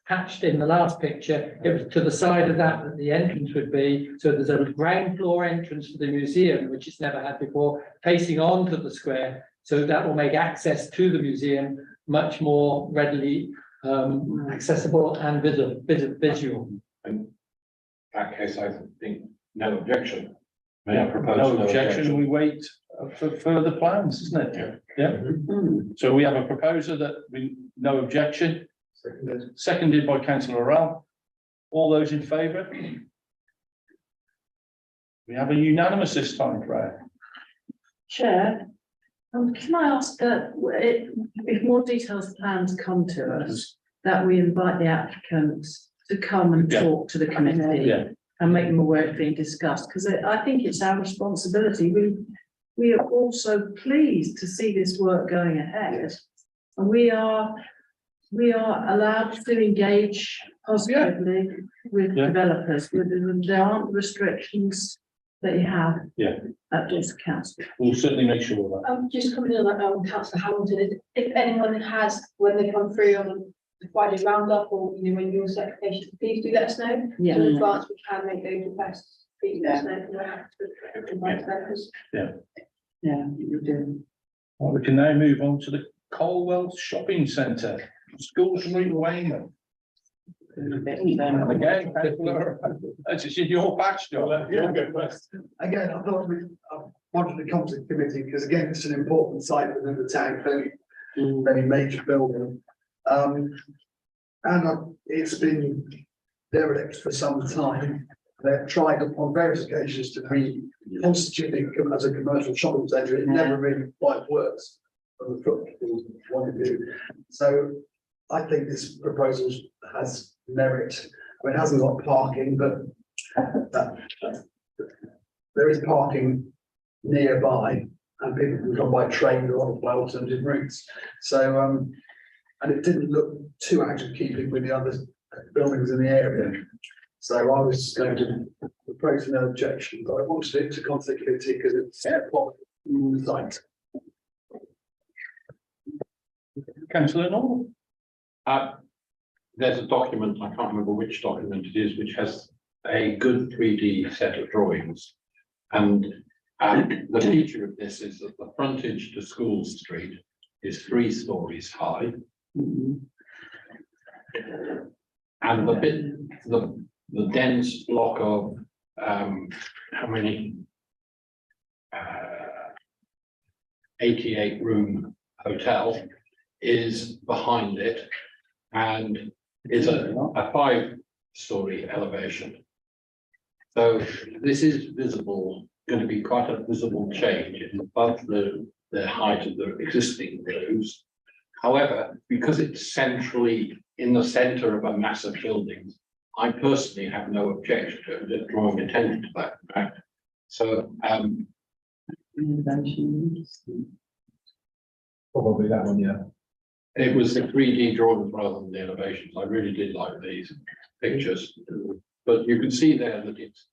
hatched in the last picture, it was to the side of that the entrance would be. So there's a ground floor entrance for the museum, which it's never had before, facing onto the square. So that will make access to the museum much more readily accessible and visual. In that case, I think no objection. May I propose No objection, we wait for further plans, isn't it? Yeah. So we have a proposer that no objection. Seconded by councillor Ralph. All those in favour? We have a unanimous this time, Fred. Chair, Can I ask, if more detailed plans come to us, that we invite the applicants to come and Yeah. talk to the committee? Yeah. And make them aware it's being discussed, because I think it's our responsibility. We are also pleased to see this work going ahead. And we are allowed to engage positively with Yeah. developers. There aren't restrictions that you have. Yeah. At Dorset Council. We'll certainly make sure of that. Just coming in on that, Councillor Hamilton, if anyone has, when they come through on the Friday roundup or, you know, when your application, please do let us know. Yeah. So in advance, we can make those requests, please let us know. We're happy to invite developers. Yeah, you do. Well, we can now move on to the Colwell Shopping Centre, Schools Route Weymouth. Again, that's just in your patch, John. Yeah, go first. Again, I thought I wanted to come to the committee because again, it's an important site within the town, very major building. It's been derelict for some time. They've tried on various occasions to reconstitute it as a commercial shopping centre. It never really quite works from the football point of view. So I think this proposal has merit. I mean, it hasn't got parking, but there is parking nearby and people can come by train or by alternative routes. So, and it didn't look too out of keeping with the other buildings in the area. So I was going to propose no objection, but I wanted it to come to the committee because it's site. Councillor Norman. There's a document, I can't remember which document it is, which has a good 3D set of drawings. And the feature of this is that the frontage to School Street is 3 stories high. And the dense block of how many 88 room hotel is behind it and is a 5-story elevation. So this is visible, going to be quite a visible change above the height of the existing roofs. However, because it's centrally in the centre of a massive building, I personally have no objection to it, drawing attention to that fact. So Probably that one, yeah. it was the 3D drawings rather than the elevations. I really did like these pictures. But you can see there that it's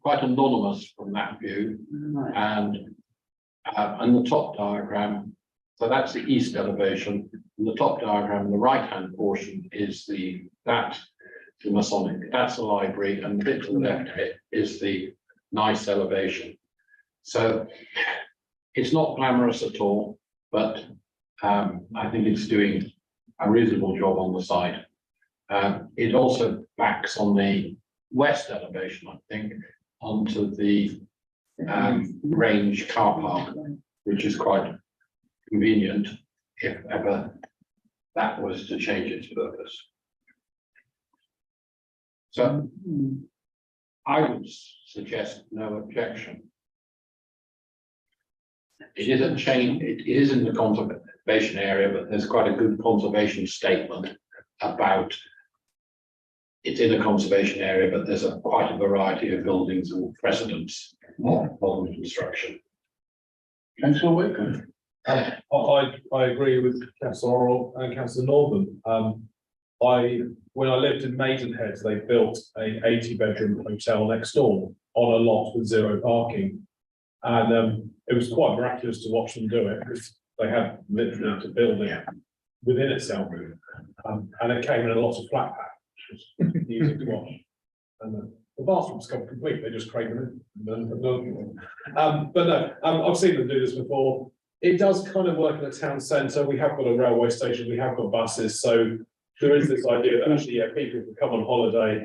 quite anonymous from that view. And the top diagram, so that's the east elevation. And the top diagram, the right-hand portion is the Masonic, that's the library, and the bit to the left of it is the nice elevation. So it's not glamorous at all, but I think it's doing a reasonable job on the site. It also backs on the west elevation, I think, onto the range car park, which is quite convenient if ever that was to change its purpose. So I would suggest no objection. It isn't change, it is in the conservation area, but there's quite a good conservation statement about it's in a conservation area, but there's quite a variety of buildings and precedents of modern construction. Councillor Wyke. I agree with Councillor Orrell and Councillor Northern. When I lived in Maidenhead, they built a 80-bedroom hotel next door on a lot with 0 parking. And it was quite miraculous to watch them do it because they had literally to build it within itself. And it came in a lot of flat pack, which was easy to watch. And the bathrooms come complete, they just crane them in. But no, I've seen them do this before. It does kind of work in a town centre. We have got a railway station, we have got buses, so there is this idea that actually, yeah, people can come on holiday.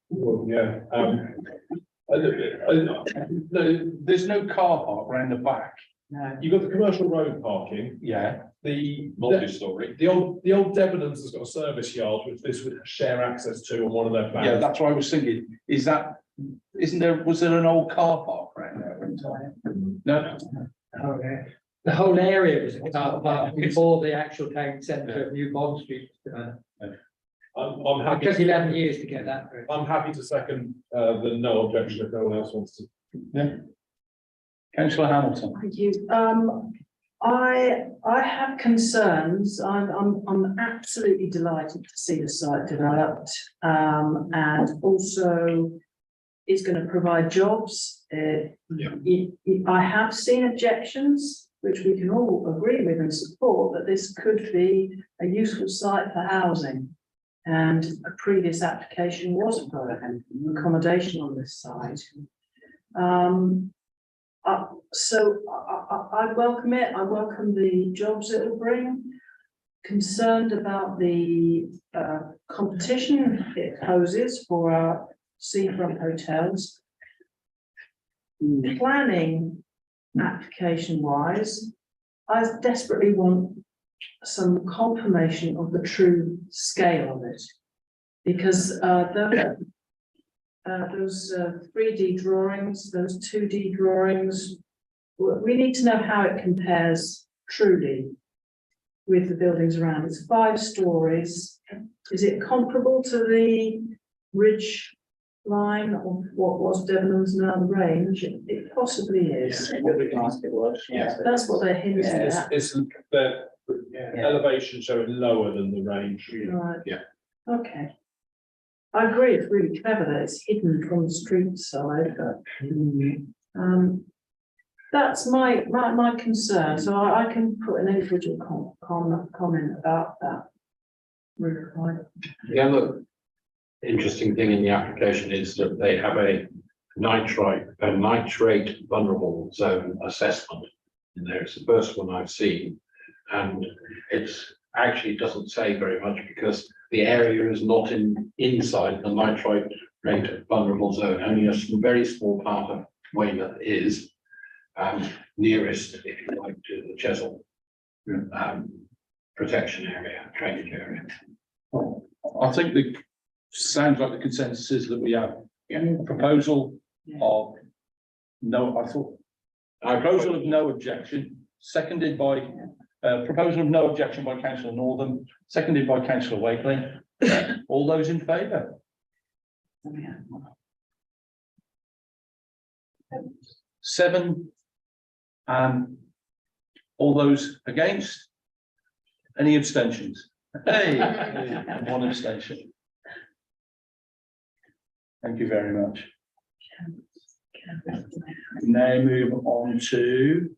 Well, yeah. No, there's no car park around the back. No. You've got the commercial road parking. Yeah. The Multi-story. the old Debenhams has got a service yard which this would share access to on one of their plans. Yeah, that's what I was thinking. Was there an old car park around there? No. The whole area was a car park before the actual town centre of New Bond Street. I'm happy, Because 11 years to get that through. I'm happy to second, the no objection if no one else wants to. Yeah. Councillor Hamilton. Thank you. I have concerns. I'm absolutely delighted to see the site developed. And also it's going to provide jobs. I have seen objections, which we can all agree with and support, that this could be a useful site for housing. And a previous application was for accommodation on this site. So I welcome it. I welcome the jobs it will bring. Concerned about the competition it poses for our seafront hotels. Planning application wise, I desperately want some confirmation of the true scale of it. Because those 3D drawings, those 2D drawings, we need to know how it compares truly with the buildings around. It's 5 stories. Is it comparable to the ridge line of what was Debenhams now the Range? It possibly is. Yeah. That's what they're hinting at. It's the elevation showing lower than the range. Right. Yeah. Okay. I agree, it's really clever that it's hidden from the street side, but that's my concern. So I can put an individual comment about that. The other interesting thing in the application is that they have a nitrate vulnerable zone assessment in there. It's the first one I've seen, and it's actually doesn't say very much because the area is not inside the nitrate vulnerable zone. Only a very small part of Weymouth is nearest, if you like, to the Chesil protection area, drainage area. I think the sounds like the consensus is that we have a proposal of proposal of no objection, seconded by proposal of no objection by councillor Northam, seconded by councillor Wakeling. All those in favour? 7. All those against? Any abstentions? Hey, and 1 abstention. Thank you very much. Now move on to.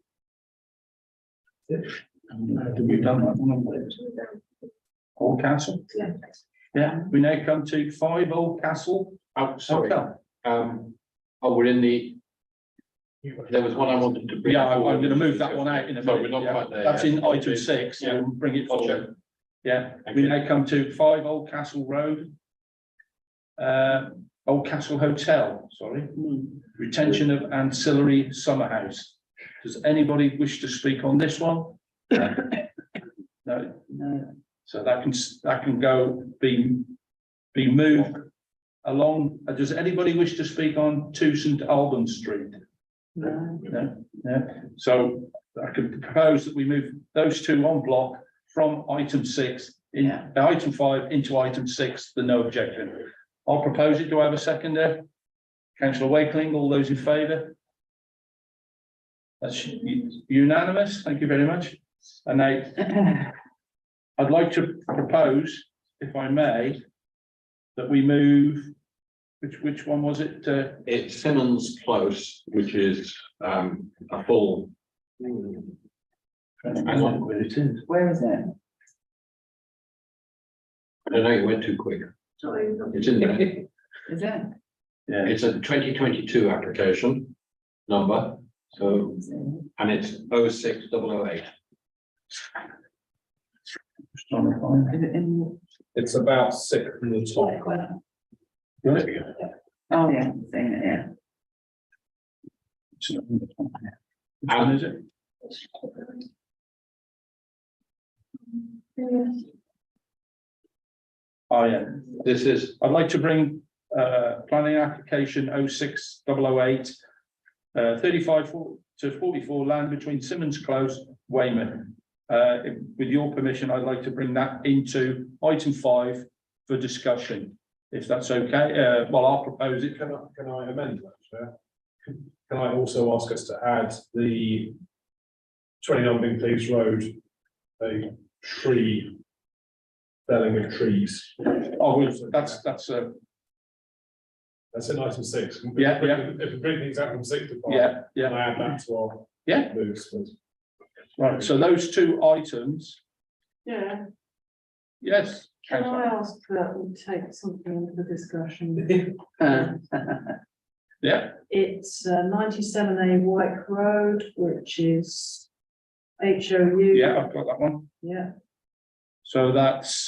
We've done that one. Old Castle. Yeah, we now come to 5 Old Castle. Oh, sorry. Hotel. We're in the. There was one I wanted to bring. Yeah, I'm going to move that one out in a No, minute. we're not Yeah. quite there That's yet. in item 6, so we'll bring it forward. Yeah, Thank we you. now come to 5 Old Castle Road. Old Castle Hotel, sorry. Retention of ancillary summer house. Does anybody wish to speak on this one? No. So that can go be moved along. Does anybody wish to speak on 2 St Albans Street? No. So I could propose that we move those 2 on block from item 6 in item 5 into item 6. The no objection. I'll propose it. Do I have a second there? Councillor Wakeling, all those in favour? That's unanimous. Thank you very much. And I'd like to propose, if I may, that we move. Which one was it? It's Symonds Close, which is a full. Hang on. Where is it? I don't know, you went too quick. It's in there. Is it? Yeah. It's a 2022 application number, so, and it's 06008. Just trying to find Is it in? It's about 6 from the top. There we go. Oh, yeah, saying it, yeah. Which one is it? Oh, yeah. This is, I'd like to bring planning application 06008 35 to 44 land between Symonds Close, Weymouth. With your permission, I'd like to bring that into item 5 for discussion, if that's okay. Well, I'll propose it. Can I amend that, Chair? Can I also ask us to add the 29 Bingley's Road, a tree, felling of trees? Oh, well, that's That's in item 6. Yeah, yeah. If we bring things out from 6 to 5. yeah, Can yeah, I add that to our yeah. moves, please? Right. So those 2 items, Yeah, yes. can I Councillor. ask that we take something into the discussion? Yeah, It's 97A Wyke Road, which is HOU. yeah, I've got that one. Yeah, So that's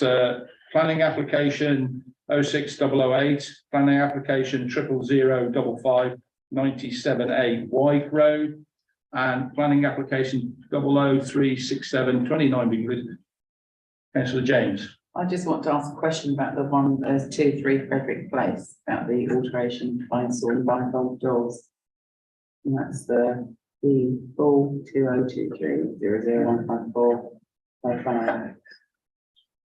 planning application 06008, planning application 00055, 97A Wyke Road, and planning application 00367, 29 Bingley. Councillor James. I just want to ask a question about the one, there's 2-3 Frederick Place, about the alteration by installing bifold doors. And that's the full 2023 00154.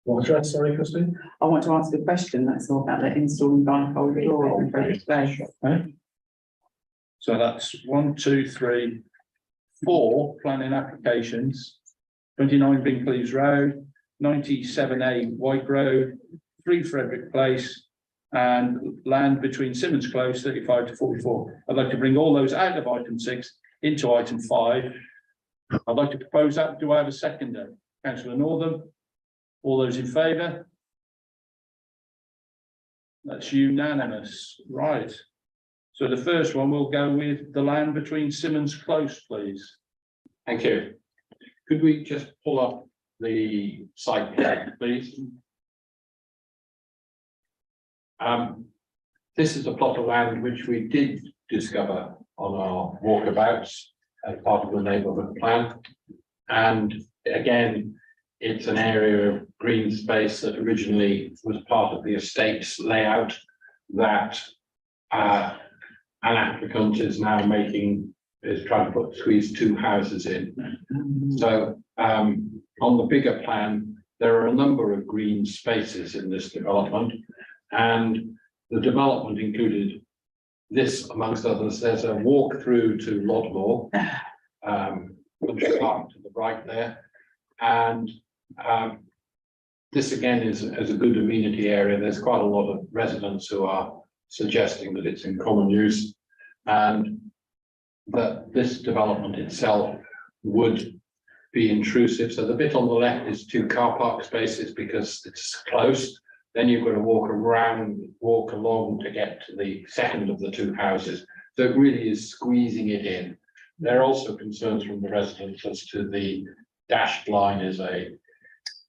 What address, sorry, Christine? I want to ask a question, that's all about the installing bifold doors in Frederick Place. So that's 1, 2, 3, 4 planning applications, 29 Bingley's Road, 97A Wyke Road, 3 Frederick Place, and land between Symonds Close, 35 to 44. I'd like to bring all those out of item 6 into item 5. I'd like to propose that. Do I have a seconder? Councillor Northam. All those in favour? That's unanimous, right. So the first one will go with the land between Symonds Close, please. Thank you. Could we just pull up the site plan, please? This is a plot of land which we did discover on our walkabouts as part of the neighbourhood plan. And again, it's an area of green space that originally was part of the estate's layout that an applicant is now trying to squeeze 2 houses in. So on the bigger plan, there are a number of green spaces in this development, and the development included this, amongst others. There's a walk through to Lodmore, country park to the right there, and this again is a good amenity area. There's quite a lot of residents who are suggesting that it's in common use, and that this development itself would be intrusive. So the bit on the left is 2 car park spaces because it's close. Then you've got to walk along to get to the second of the 2 houses. So it really is squeezing it in. There are also concerns from the residents as to the dashed line is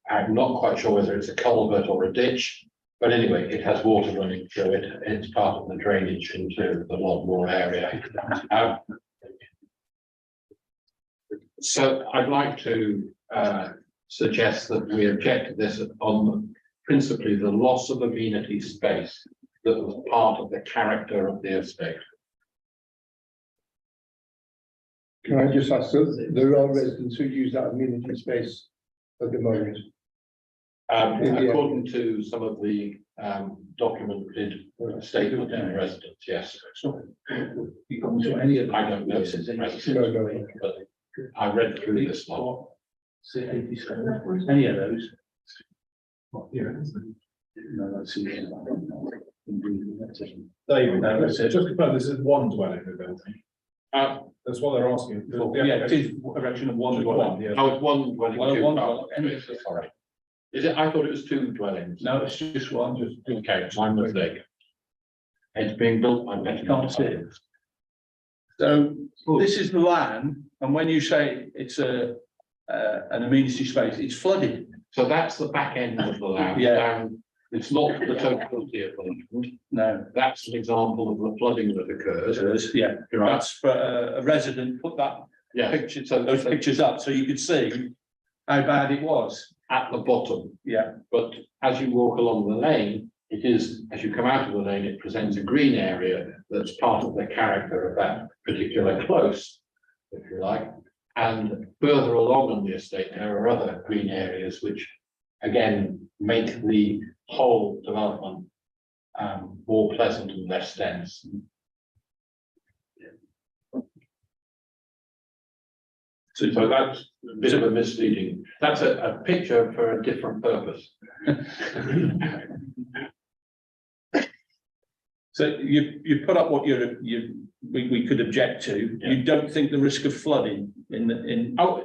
I'm not quite sure whether it's a culvert or a ditch, but anyway, it has water running through it. It's part of the drainage into the Lodmore area. So I'd like to suggest that we object to this on principally the loss of amenity space that was part of the character of the estate. Can I just ask, so there are residents who use that amenity space at the moment? According to some of the documented statement in residents, yes. So you come to any of I don't know. No. But I read through this one. Any of those? No, that's it. David, No, that's it. just confirm this is 1 dwelling in the building. That's what they're asking. Yeah, it is erection of 1 dwelling. Yeah. Oh, it's 1 dwelling. Well, 2 1 dwelling. dwelling. Sorry. Is it? I thought it was 2 dwellings. No, it's just 1. Just Okay, my mistake. It's being built. I bet you can't see it. So this is the land, and when you say it's an amenity space, it's flooded. So that's the back end of the land. Yeah. It's not the totality of the land. No, That's an example of the flooding that occurs. yeah, that's for a resident put that Yeah, picture, so those pictures up, so you could see how bad it was. at the bottom. Yeah, But as you walk along the lane, it is, as you come out of the lane, it presents a green area that's part of the character of that particular close, if you like. And further along on the estate, there are other green areas which, again, make the whole development more pleasant and less dense. So that's a bit of a misleading. That's a picture for a different purpose. So you put up what we could object to. Yeah. You don't think the risk of flooding in. Oh,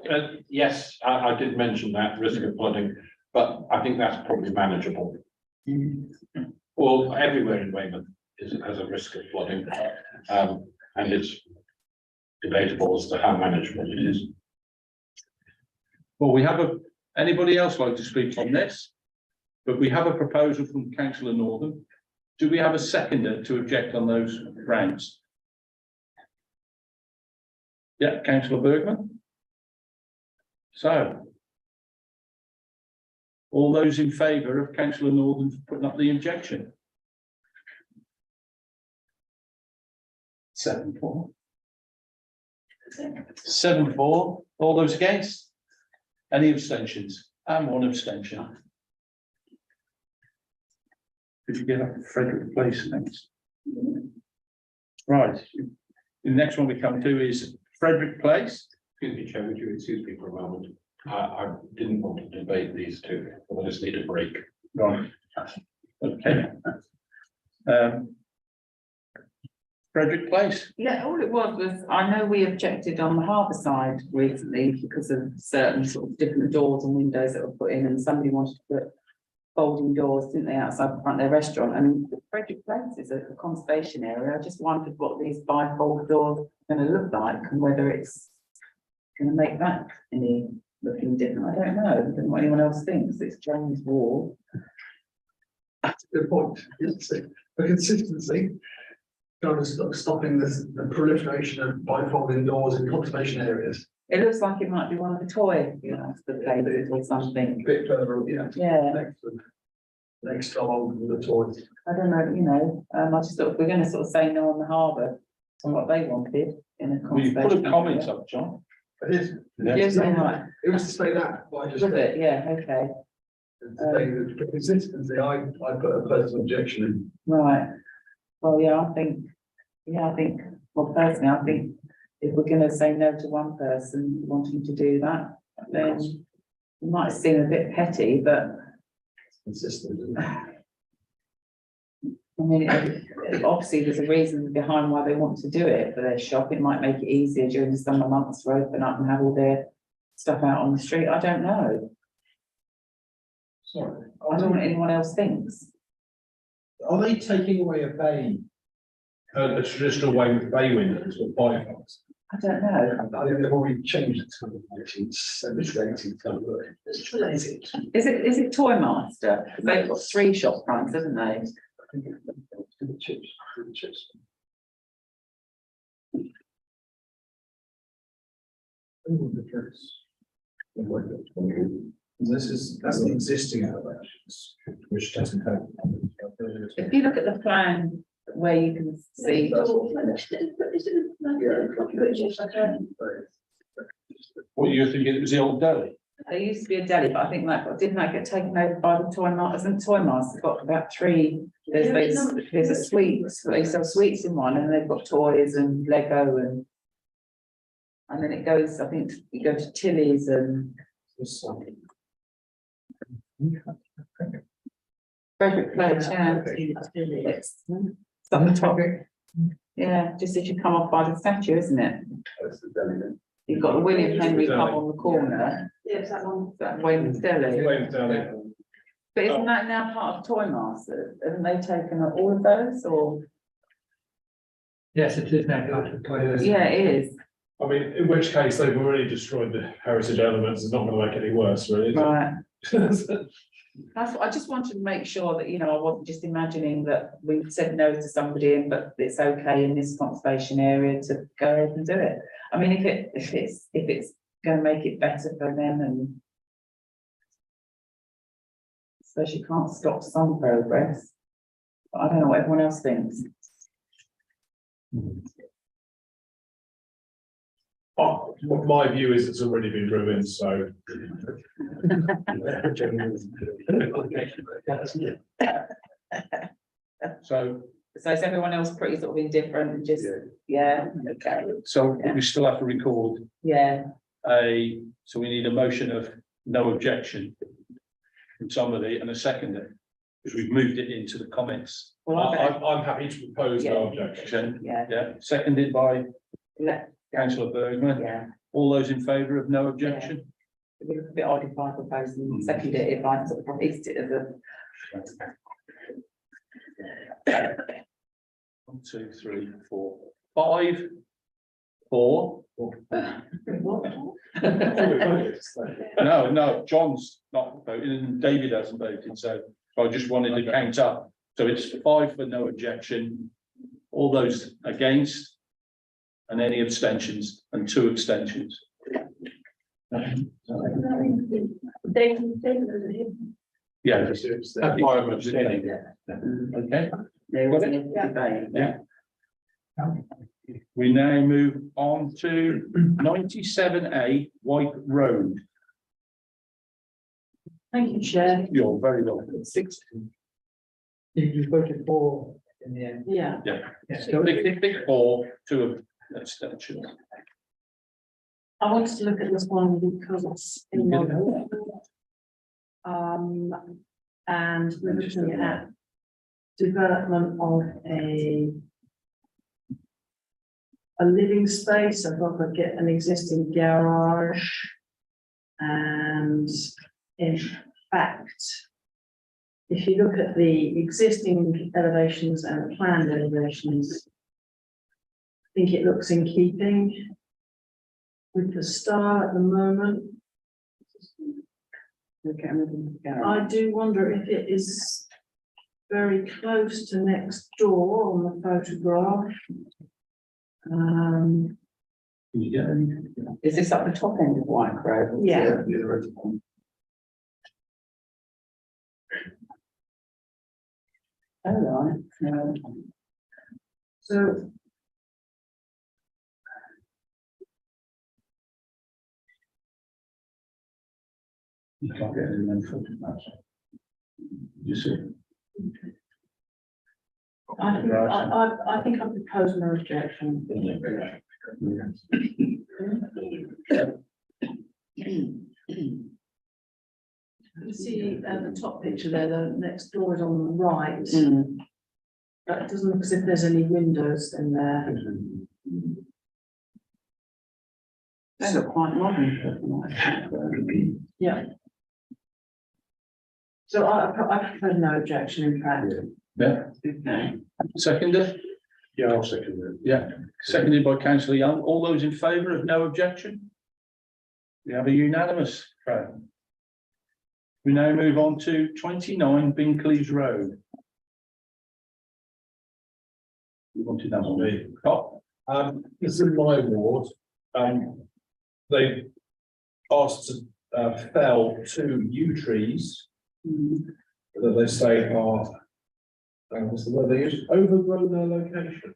yes, I did mention that risk of flooding, but I think that's probably manageable. Well, everywhere in Weymouth has a risk of flooding, and it's debatable as to how manageable it is. Well, we have anybody else like to speak on this? But we have a proposal from Councillor Northern. Do we have a seconder to object on those grounds? Yeah, Councillor Bergman. So. All those in favour of Councillor Northern putting up the objection? 7-4. 7-4. All those against? Any abstentions? And one abstention. Could you get up to Frederick Place next? Right. The next one we come to is Frederick Place. Excuse me, Chair, would you excuse me for a moment? I didn't want to debate these two, I just need a break. Right. Okay. Frederick Place. Yeah, all it was, I know we objected on the harbour side recently because of certain sort of different doors and windows that were put in, and somebody wanted to put folding doors, didn't they, outside the front of their restaurant. And Frederick Place is a conservation area. I just wondered what these bifold doors are going to look like and whether it's going to make that any looking different. I don't know. I don't know what anyone else thinks. It's John's wall. That's a good point. Yes, for consistency. Trying to stopping the proliferation of bifolding doors in conservation areas. It looks like it might be one of the toy, the places or something. A bit further, Yeah. Next to the toys. I don't know, I just thought if we're going to sort of say no on the harbour, on what they wanted in a Will you put a conservation comment area. up, John? It is. Yes, all right. It was to say that, but I just. Was it? Yeah, okay, To say that for consistency, I put a personal objection in. right. Well, I think, well, personally, I think if we're gonna say no to one person wanting to do that, then it might seem a bit petty, but Consistent. Isn't it? I mean, obviously, there's a reason behind why they want to do it for their shop. It might make it easier during the summer months to open up and have all their stuff out on the street. I don't know. Sorry. I don't know what anyone else thinks. Are they taking away a bay? A traditional way with bay windows or bifold? I don't know. I think they've already changed it to 1970s, 18th. Is it Toy Master? They've got 3 shop fronts, haven't they? Chips. That's the existing elevations, which doesn't have. If you look at the plan where you can see, What you thinking? It was the old deli. there used to be a deli, but I think didn't that get taken over by the Toy Master? Hasn't Toy Master got about 3? There's a sweets, they sell sweets in one, and they've got toys and Lego and then it goes, I think you go to Tilly's and Frederick Place, yeah. It's up the top. Yeah, just as you come off by the statue, isn't it? You've got the William Henry pub on the corner, Yes, that one. that Weymouth Deli. Deli. But isn't that now part of Toy Master? Haven't they taken up all of those or? Yes, it is now part of Quay. Yeah, it is. I mean, in which case they've already destroyed the heritage elements, it's not going to make it any worse, really. Right. Is it? That's what I just wanted to make sure that, I wasn't just imagining that we said no to somebody, but it's okay in this conservation area to go ahead and do it. I mean, if it's going to make it better for them, and I suppose you can't stop some progress. I don't know what everyone else thinks. Oh, my view is it's already been ruined, so. So, So is everyone else pretty sort of indifferent and just, yeah, okay, so we still have to record yeah. so we need a motion of no objection from somebody and a seconder, because we've moved it into the comments. Well, I I'm happy to propose no objection. Yeah, seconded by bet, councillor Bergman. yeah, All those in favour of no objection? it would look a bit odd if I proposed and seconded it, if I sort of raised it as a. 1, 2, 3, 4, 5, 4. No, John's not voting and David hasn't voted, so I just wanted to count up. So it's 5 for no objection, all those against, and any abstentions, and 2 abstentions. Yeah, that's why I'm abstaining. Okay. There was a debate. Yeah. We now move on to 97A Wyke Road. Thank you, Chair. You're very welcome. 6. You voted for in the end. Yeah. Yeah. So big 4, 2 abstentions. I wanted to look at this one because it's in my and we're looking at development of a living space. I've got to get an existing garage, and in fact, if you look at the existing elevations and the planned elevations, I think it looks in keeping with the style at the moment. Okay, I do wonder if it is very close to next door on the photograph. is this at the top end of Wyke Road? Yeah. Oh, right, no. So You can't get any more photographs. You see. I think I propose no objection. You see the top picture there, the next door is on the right. That doesn't look as if there's any windows in there. They look quite modern. Yeah. So I propose no objection in fact. Yeah. Okay. Seconded? Yeah, I'll second it. Yeah. Seconded by councillor Young. All those in favour of no objection? We have a unanimous vote. We now move on to 29 Bincleys Road. You wanted that one? Oh, This is my ward. They asked to fell 2 yew trees that they say are, what's the word they use? Overgrown their locations.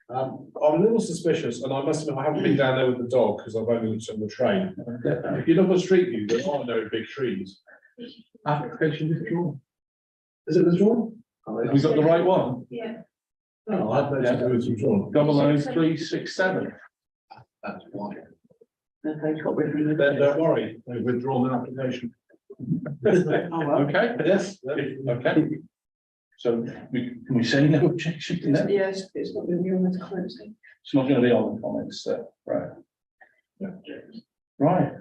I'm a little suspicious, and I must admit, I haven't been down there with the dog because I've only looked on the train. If you look on Street View, there are no big trees. application withdrawn. Is it withdrawn? Have we got the right one? Yeah. Oh, I've noticed it was withdrawn. 00367. That's why. They've got rid of it. Then don't worry, they've withdrawn their application. Oh, well. Okay, Yes. okay. So can we say no objection to that? Yes, it's not going to be on the closing. It's not going to be on the comments, right? Right.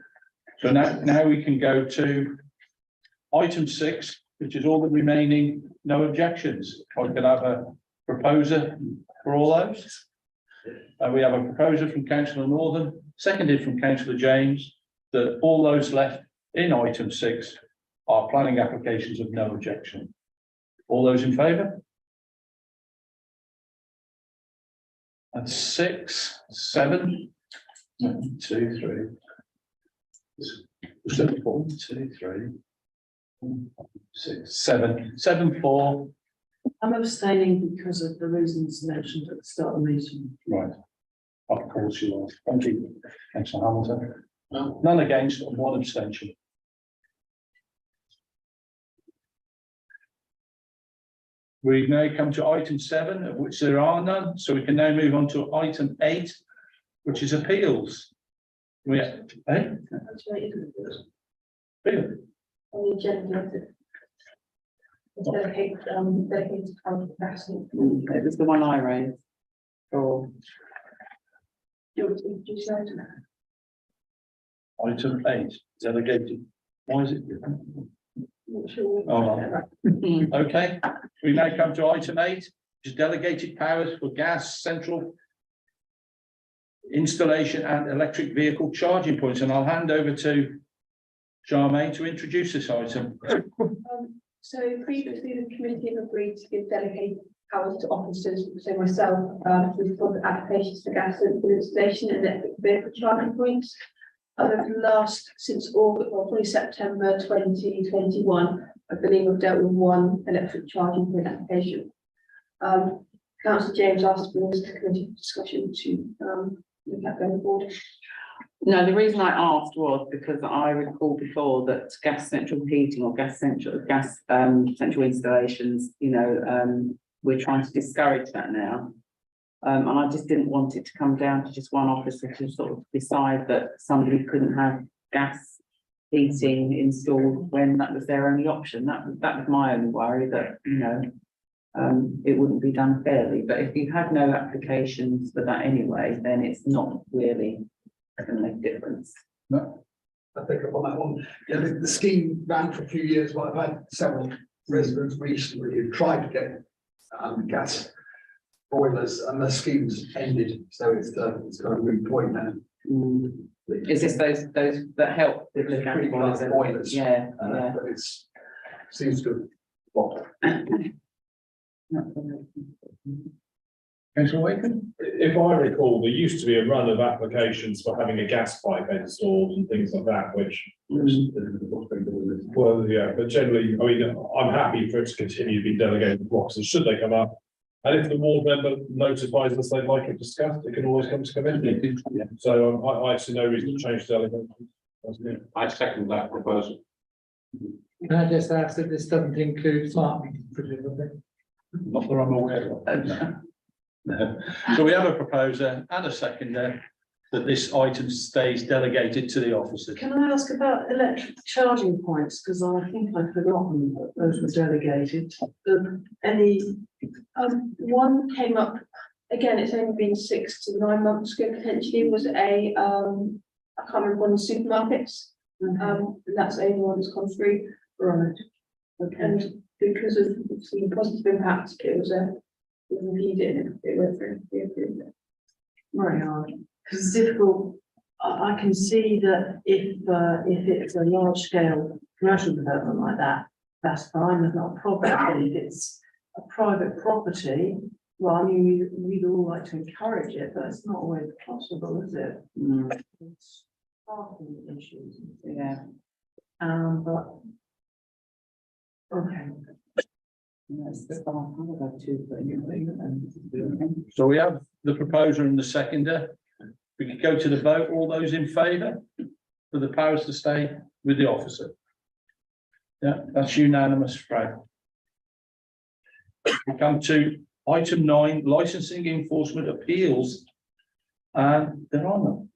So now we can go to item 6, which is all the remaining no objections. I could have a proposer for all those. We have a proposer from councillor Northern, seconded from councillor James, that all those left in item 6 are planning applications of no objection. All those in favour? And 6, 7, 1, 2, 3. 4, 2, 3, 6, 7, 7, 4, I'm abstaining because of the reasons mentioned at the start of the meeting. Right. Of course you are. Thank you, Councillor Hamilton. None against and one abstention. We now come to item 7, of which there are none, so we can now move on to item 8, which is appeals. We have, That's right, appeal. on the agenda. It's dedicated to capacity. It was the one I raised. Or, Item 8, delegated. Why is it different? Oh, okay, we now come to item 8, which is delegated powers for gas central installation and electric vehicle charging points, and I'll hand over to Charmaine to introduce this item. So previously, the committee have agreed to give delegated powers to officers, so myself, to respond to applications for gas installation and electric vehicle charging points. Since August, or probably September 2021, I believe I've dealt with one electric charging point application. Councillor James asked for this committee discussion to look at going forward. no, the reason I asked was because I recall before that gas central heating or central installations, we're trying to discourage that now. And I just didn't want it to come down to just one officer to sort of decide that somebody couldn't have gas heating installed when that was their only option. That was my only worry, that, it wouldn't be done fairly. But if you had no applications for that anyway, then it's not really going to make a difference. No. I think up on that one, yeah, the scheme ran for a few years, but I've had several residents recently who tried to get gas boilers and the scheme's ended, so it's kind of moot point now. Is this those that help with the gas Pretty boilers? glass boilers. Yeah, But it's seems to well, Councillor Waken? If I recall, there used to be a run of applications for having a gas pipe installed and things like that, which. Well, yeah, but generally, I mean, I'm happy for it to continue to be delegated to officers, should they come up. And if the ward member notifies us they'd like it discussed, it can always come to committee. So I see no reason to change delegation. I second that proposal. Can I just ask that this doesn't include smart meters, presumably? Not that I'm aware of. No. So we have a proposer and a seconder that this item stays delegated to the officers. Can I ask about electric charging points? Because I think I've forgotten that those were delegated. One came up, again, it's only been 6 to 9 months ago, potentially, was I can't remember, one of the supermarkets. And that's the only one that's gone through. Right. Okay. And because of the positive impact, it was reviewed and it went through. We approved it. Very hard. Because it's difficult. I can see that if it's a large scale commercial development like that, that's fine, there's not a problem. But if it's a private property, well, I mean, we'd all like to encourage it, but it's not always possible, is it? It's parking issues. yeah. But okay. Yes, I would have two, but anyway. So we have the proposer and the seconder. We could go to the vote. All those in favour for the powers to stay with the officer? Yeah, that's unanimous, Fred. We come to item 9, licensing enforcement appeals. And there are none.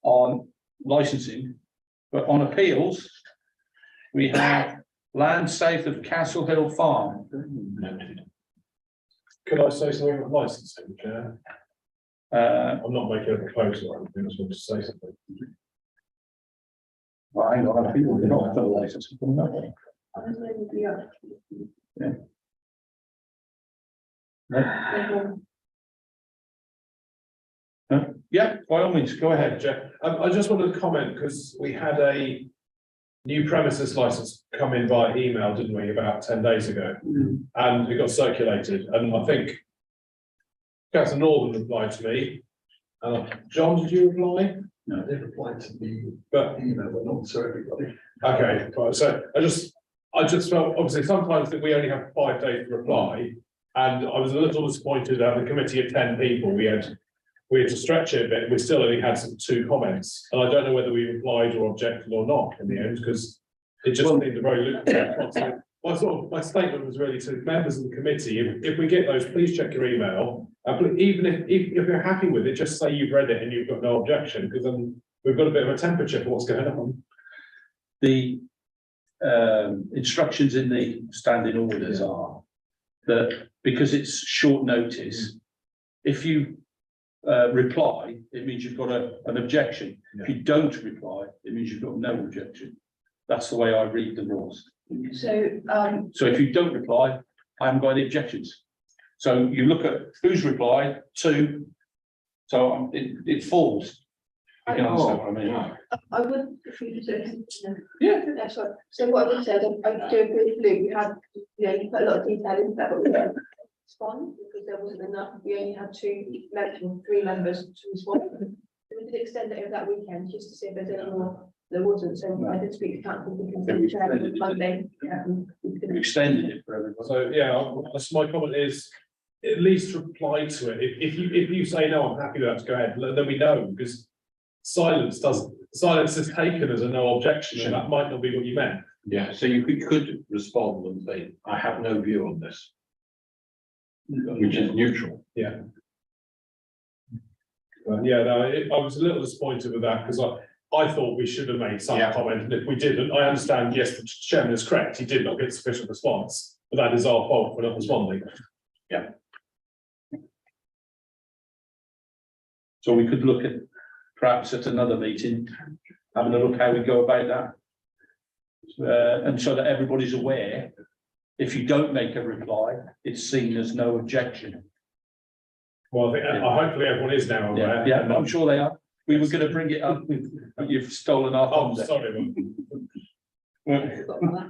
On licensing, but on appeals, we have land south of Castle Hill Farm. Could I say something about licensing, Chair? I'm not making a proposal, I just want to say something. Well, hang on, people are not for the licensing. Yeah. Yeah, by all means, go ahead. Jeff, I just wanted to comment because we had a new premises license come in by email, didn't we, about 10 days ago? And it got circulated, and I think Councillor Northern replied to me. John, did you reply? No, they replied to the But email, but not to everybody. okay, right, so I just felt, obviously, sometimes that we only have 5 days to reply, and I was a little disappointed that the committee of 10 people, we had to stretch it a bit, we still only had 2 comments, and I don't know whether we replied or objected or not in the end, because it just seemed a very lucrative response. My statement was really to members of the committee, if we get those, please check your email, even if you're happy with it, just say you've read it and you've got no objection, because then we've got a bit of a temperature for what's going on. The instructions in the standing orders are that because it's short notice, if you reply, it means you've got an objection. If you don't reply, it means you've got no objection. That's the way I read the rules. So if you don't reply, I haven't got any objections. So you look at who's replied to, so it falls. You can understand what I mean. I would, if we could do. Yeah. That's right. So what I would say, I do agree with Luke, we had, you put a lot of detail into that, but we didn't respond because there wasn't enough. We only had 3 members to respond. We did extend it over that weekend just to see if there's any more. There wasn't, so I did speak to council, we can send chairman Monday. We extended it for everyone. So, yeah, that's my comment is, at least reply to it. If you say, no, I'm happy with that, to go ahead, then we know, because silence is taken as a no objection, and that might not be what you meant. Yeah, so you could respond and say, I have no view on this, which is neutral. Yeah. Yeah, no, I was a little disappointed with that, because I thought we should have made some comment, and if we didn't, I understand, yes, the chairman is correct, he did not get sufficient response, but that is our fault for not responding. Yeah. So we could look at, perhaps at another meeting, having a look how we go about that. And so that everybody's aware, if you don't make a reply, it's seen as no objection. Well, I think, hopefully everyone is now aware. Yeah, I'm sure they are. We were going to bring it up, but you've stolen our Oh, thunder. sorry.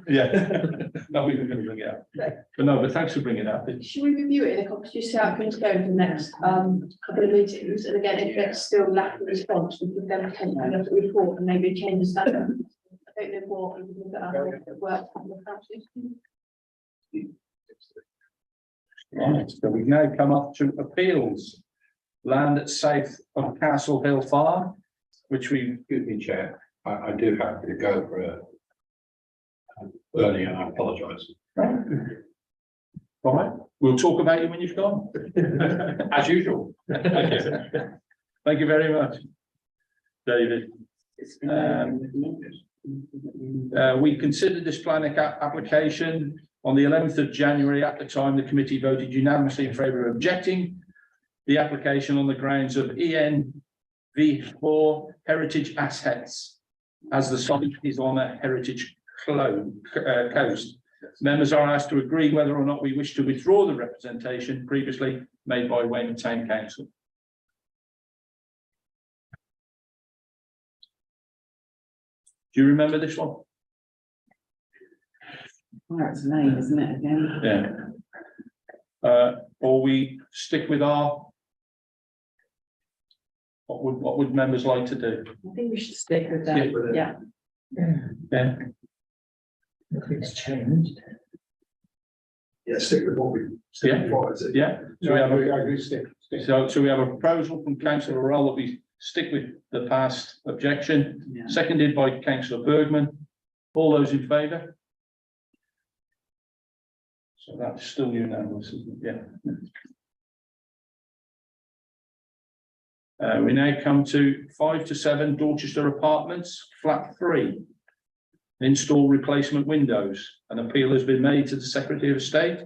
Yeah, no, we were going to bring it up. But no, but thanks for bringing it up. Should we review it in a copy, just see how things go in the next couple of meetings, and again, if it's still lacking response, we could then potentially look at the report and maybe change the standard. I don't know what we can look at work. Right, so we've now come up to appeals. Land at south of Castle Hill Farm, which we, Excuse me, Chair, I do have to go for earlier, I apologise. All right, we'll talk about you when you've gone. As usual. Thank you very much, David. We considered this planning application on the 11th of January. At the time, the committee voted unanimously in favour of objecting the application on the grounds of ENV4 heritage assets, as the site is on a heritage coast. Members are asked to agree whether or not we wish to withdraw the representation previously made by Weymouth Town Council. Do you remember this one? Well, it's late, isn't it, again? Yeah. Or we stick with our. What would members like to do? I think we should stick with that, Stick with it. yeah. Yeah. It's changed. Yeah, stick with what we. Yeah. Yeah. So we have I a, agree, stick. so we have a proposal from councillor Roll that we stick with the past objection, Yeah. seconded by councillor Bergman. All those in favour? So that's still unanimous, isn't it? Yeah. We now come to 5 to 7 Dorchester Apartments, flat 3. Install replacement windows. An appeal has been made to the Secretary of State.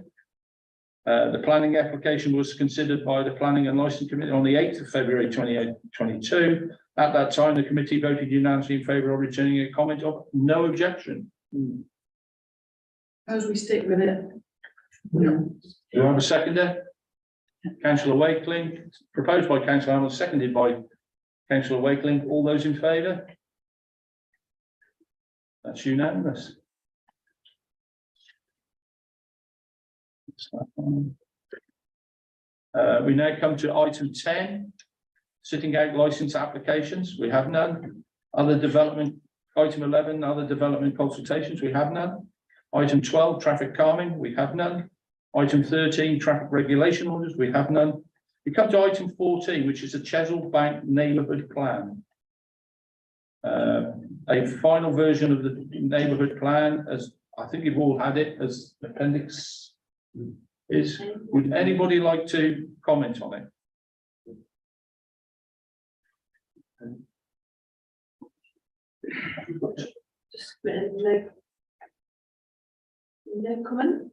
The planning application was considered by the Planning and Licensing Committee on the 8th of February 2022. At that time, the committee voted unanimously in favour of returning a comment of no objection. Suppose we stick with it. Do you have a seconder? Councillor Wakeling, proposed by Councillor Arnold, seconded by Councillor Wakeling. All those in favour? That's unanimous. We now come to item 10, sitting out licence applications. We have none. Other development, item 11, other development consultations. We have none. Item 12, traffic calming, we have none. Item 13, traffic regulation orders, we have none. We come to item 14, which is a Chesil Bank neighbourhood plan. A final version of the neighbourhood plan, as I think you've all had it as appendix is. Would anybody like to comment on it? Just no. No comment?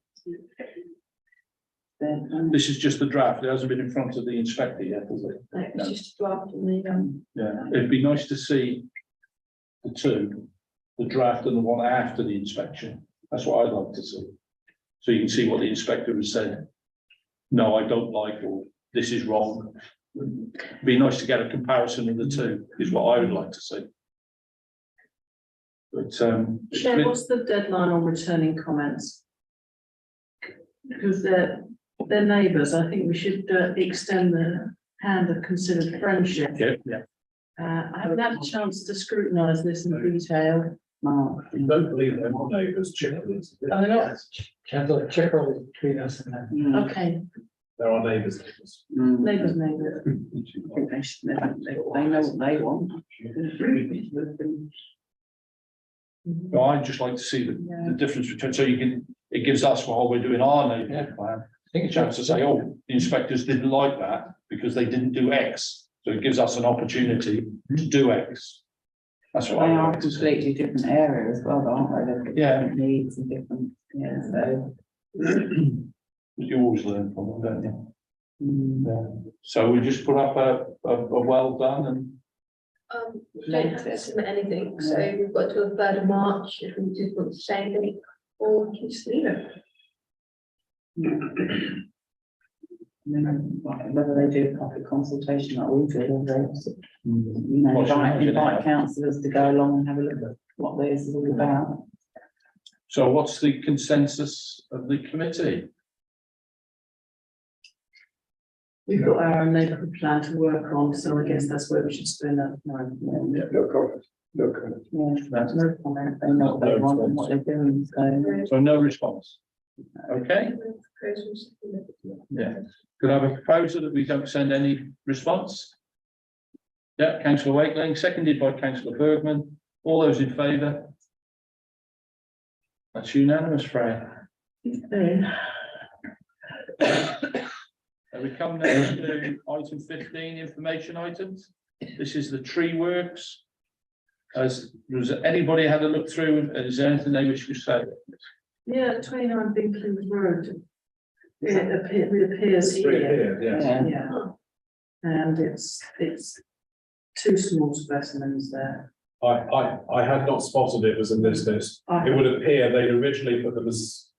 This is just the draft. It hasn't been in front of the inspector yet, has it? No, it's just a draft on the, Yeah, it'd be nice to see the two, the draft and the one after the inspection. That's what I'd like to see. So you can see what the inspector has said. No, I don't like, or this is wrong. Be nice to get a comparison of the two, is what I would like to see. But, Chair, what's the deadline on returning comments? Because they're neighbours, I think we should extend the hand of considered friendship. yeah. I haven't had a chance to scrutinise this in detail. Mark. I don't believe they're my neighbours, Chesil. Are they not? Cheryl is between us and them. Okay, There are neighbours. neighbours. I think they should, they know what they want. Well, I'd just like to see the difference between, so you can, it gives us, while we're doing our neighbourhood plan, I think a it's chance to say, oh, the inspectors didn't like that because they didn't do X. So it gives us an opportunity to do X. That's They what I are like to see. completely different areas as well, aren't they? They've got Yeah. different needs and different, yeah, so. You always learn from them, don't you? mm. Yeah. So we just put up a well done and we don't have to submit anything, so we've got till the 3rd of March, if we just want to say anything, or we can just leave it. And then whether they do public consultation like we do, or they, you know, What should I invite imagine? councillors to go along and have a look at what this is all about. so what's the consensus of the committee? We've got our own neighbourhood plan to work on, so I guess that's where we should spend that time. Yeah, no comment, no comment. Yeah, that's no comment, they know what they want and what they're doing, so. So no response. Okay, yeah. Could I have a proposal that we don't send any response? Yeah, councillor Wakeling, seconded by councillor Bergman. All those in favour? That's unanimous, Fray. We come now to item 15, information items. This is the tree works. Has anybody had a look through? Is there anything they wish to say? Yeah, 29 Binkley Road. It appears here. Yes. Yeah. And it's two small specimens there. I had not spotted it as in this list. It would appear they originally put them as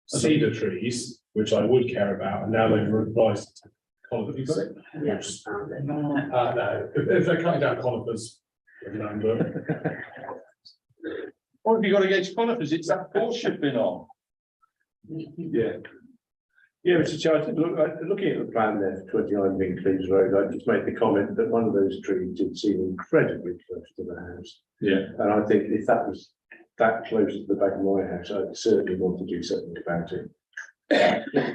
cedar trees, which I would care about, and now they've revised conifers. Yes. No, if they're cutting down conifers, What have you got against conifers? It's that course you've been on. Yeah. Yeah, Mr. Chair, I think looking at the plan there for 29 Binkley's Road, I just made the comment that one of those trees did seem incredibly close to the house. Yeah. And I think if that was that close to the back of my house, I'd certainly want to do something about it.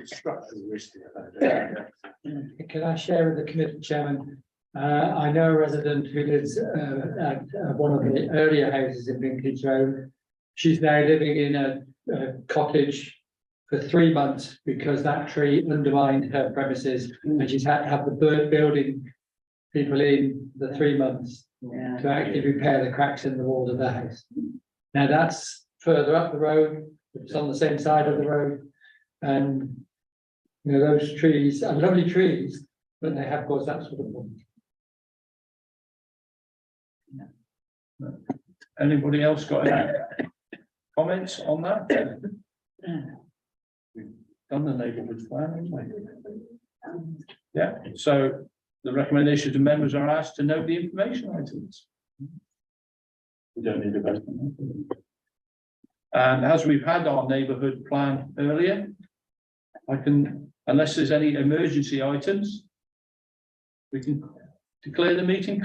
Structural risk of that. Can I share with the committee chairman? I know a resident who lives at one of the earlier houses in Binkley Road. She's now living in a cottage for 3 months because that tree undermined her premises, and she's had to have the building people in the 3 months to actually repair the cracks in the walls of the house. Now that's further up the road, it's on the same side of the road, and you know those trees are lovely trees, but they have caused that sort of problem. Anybody else got any comments on that? We've done the neighbourhood plan, haven't we? Yeah, so the recommendation to members are asked to note the information items. We don't need a vote on that. And as we've had our neighbourhood plan earlier, I can, unless there's any emergency items, we can declare the meeting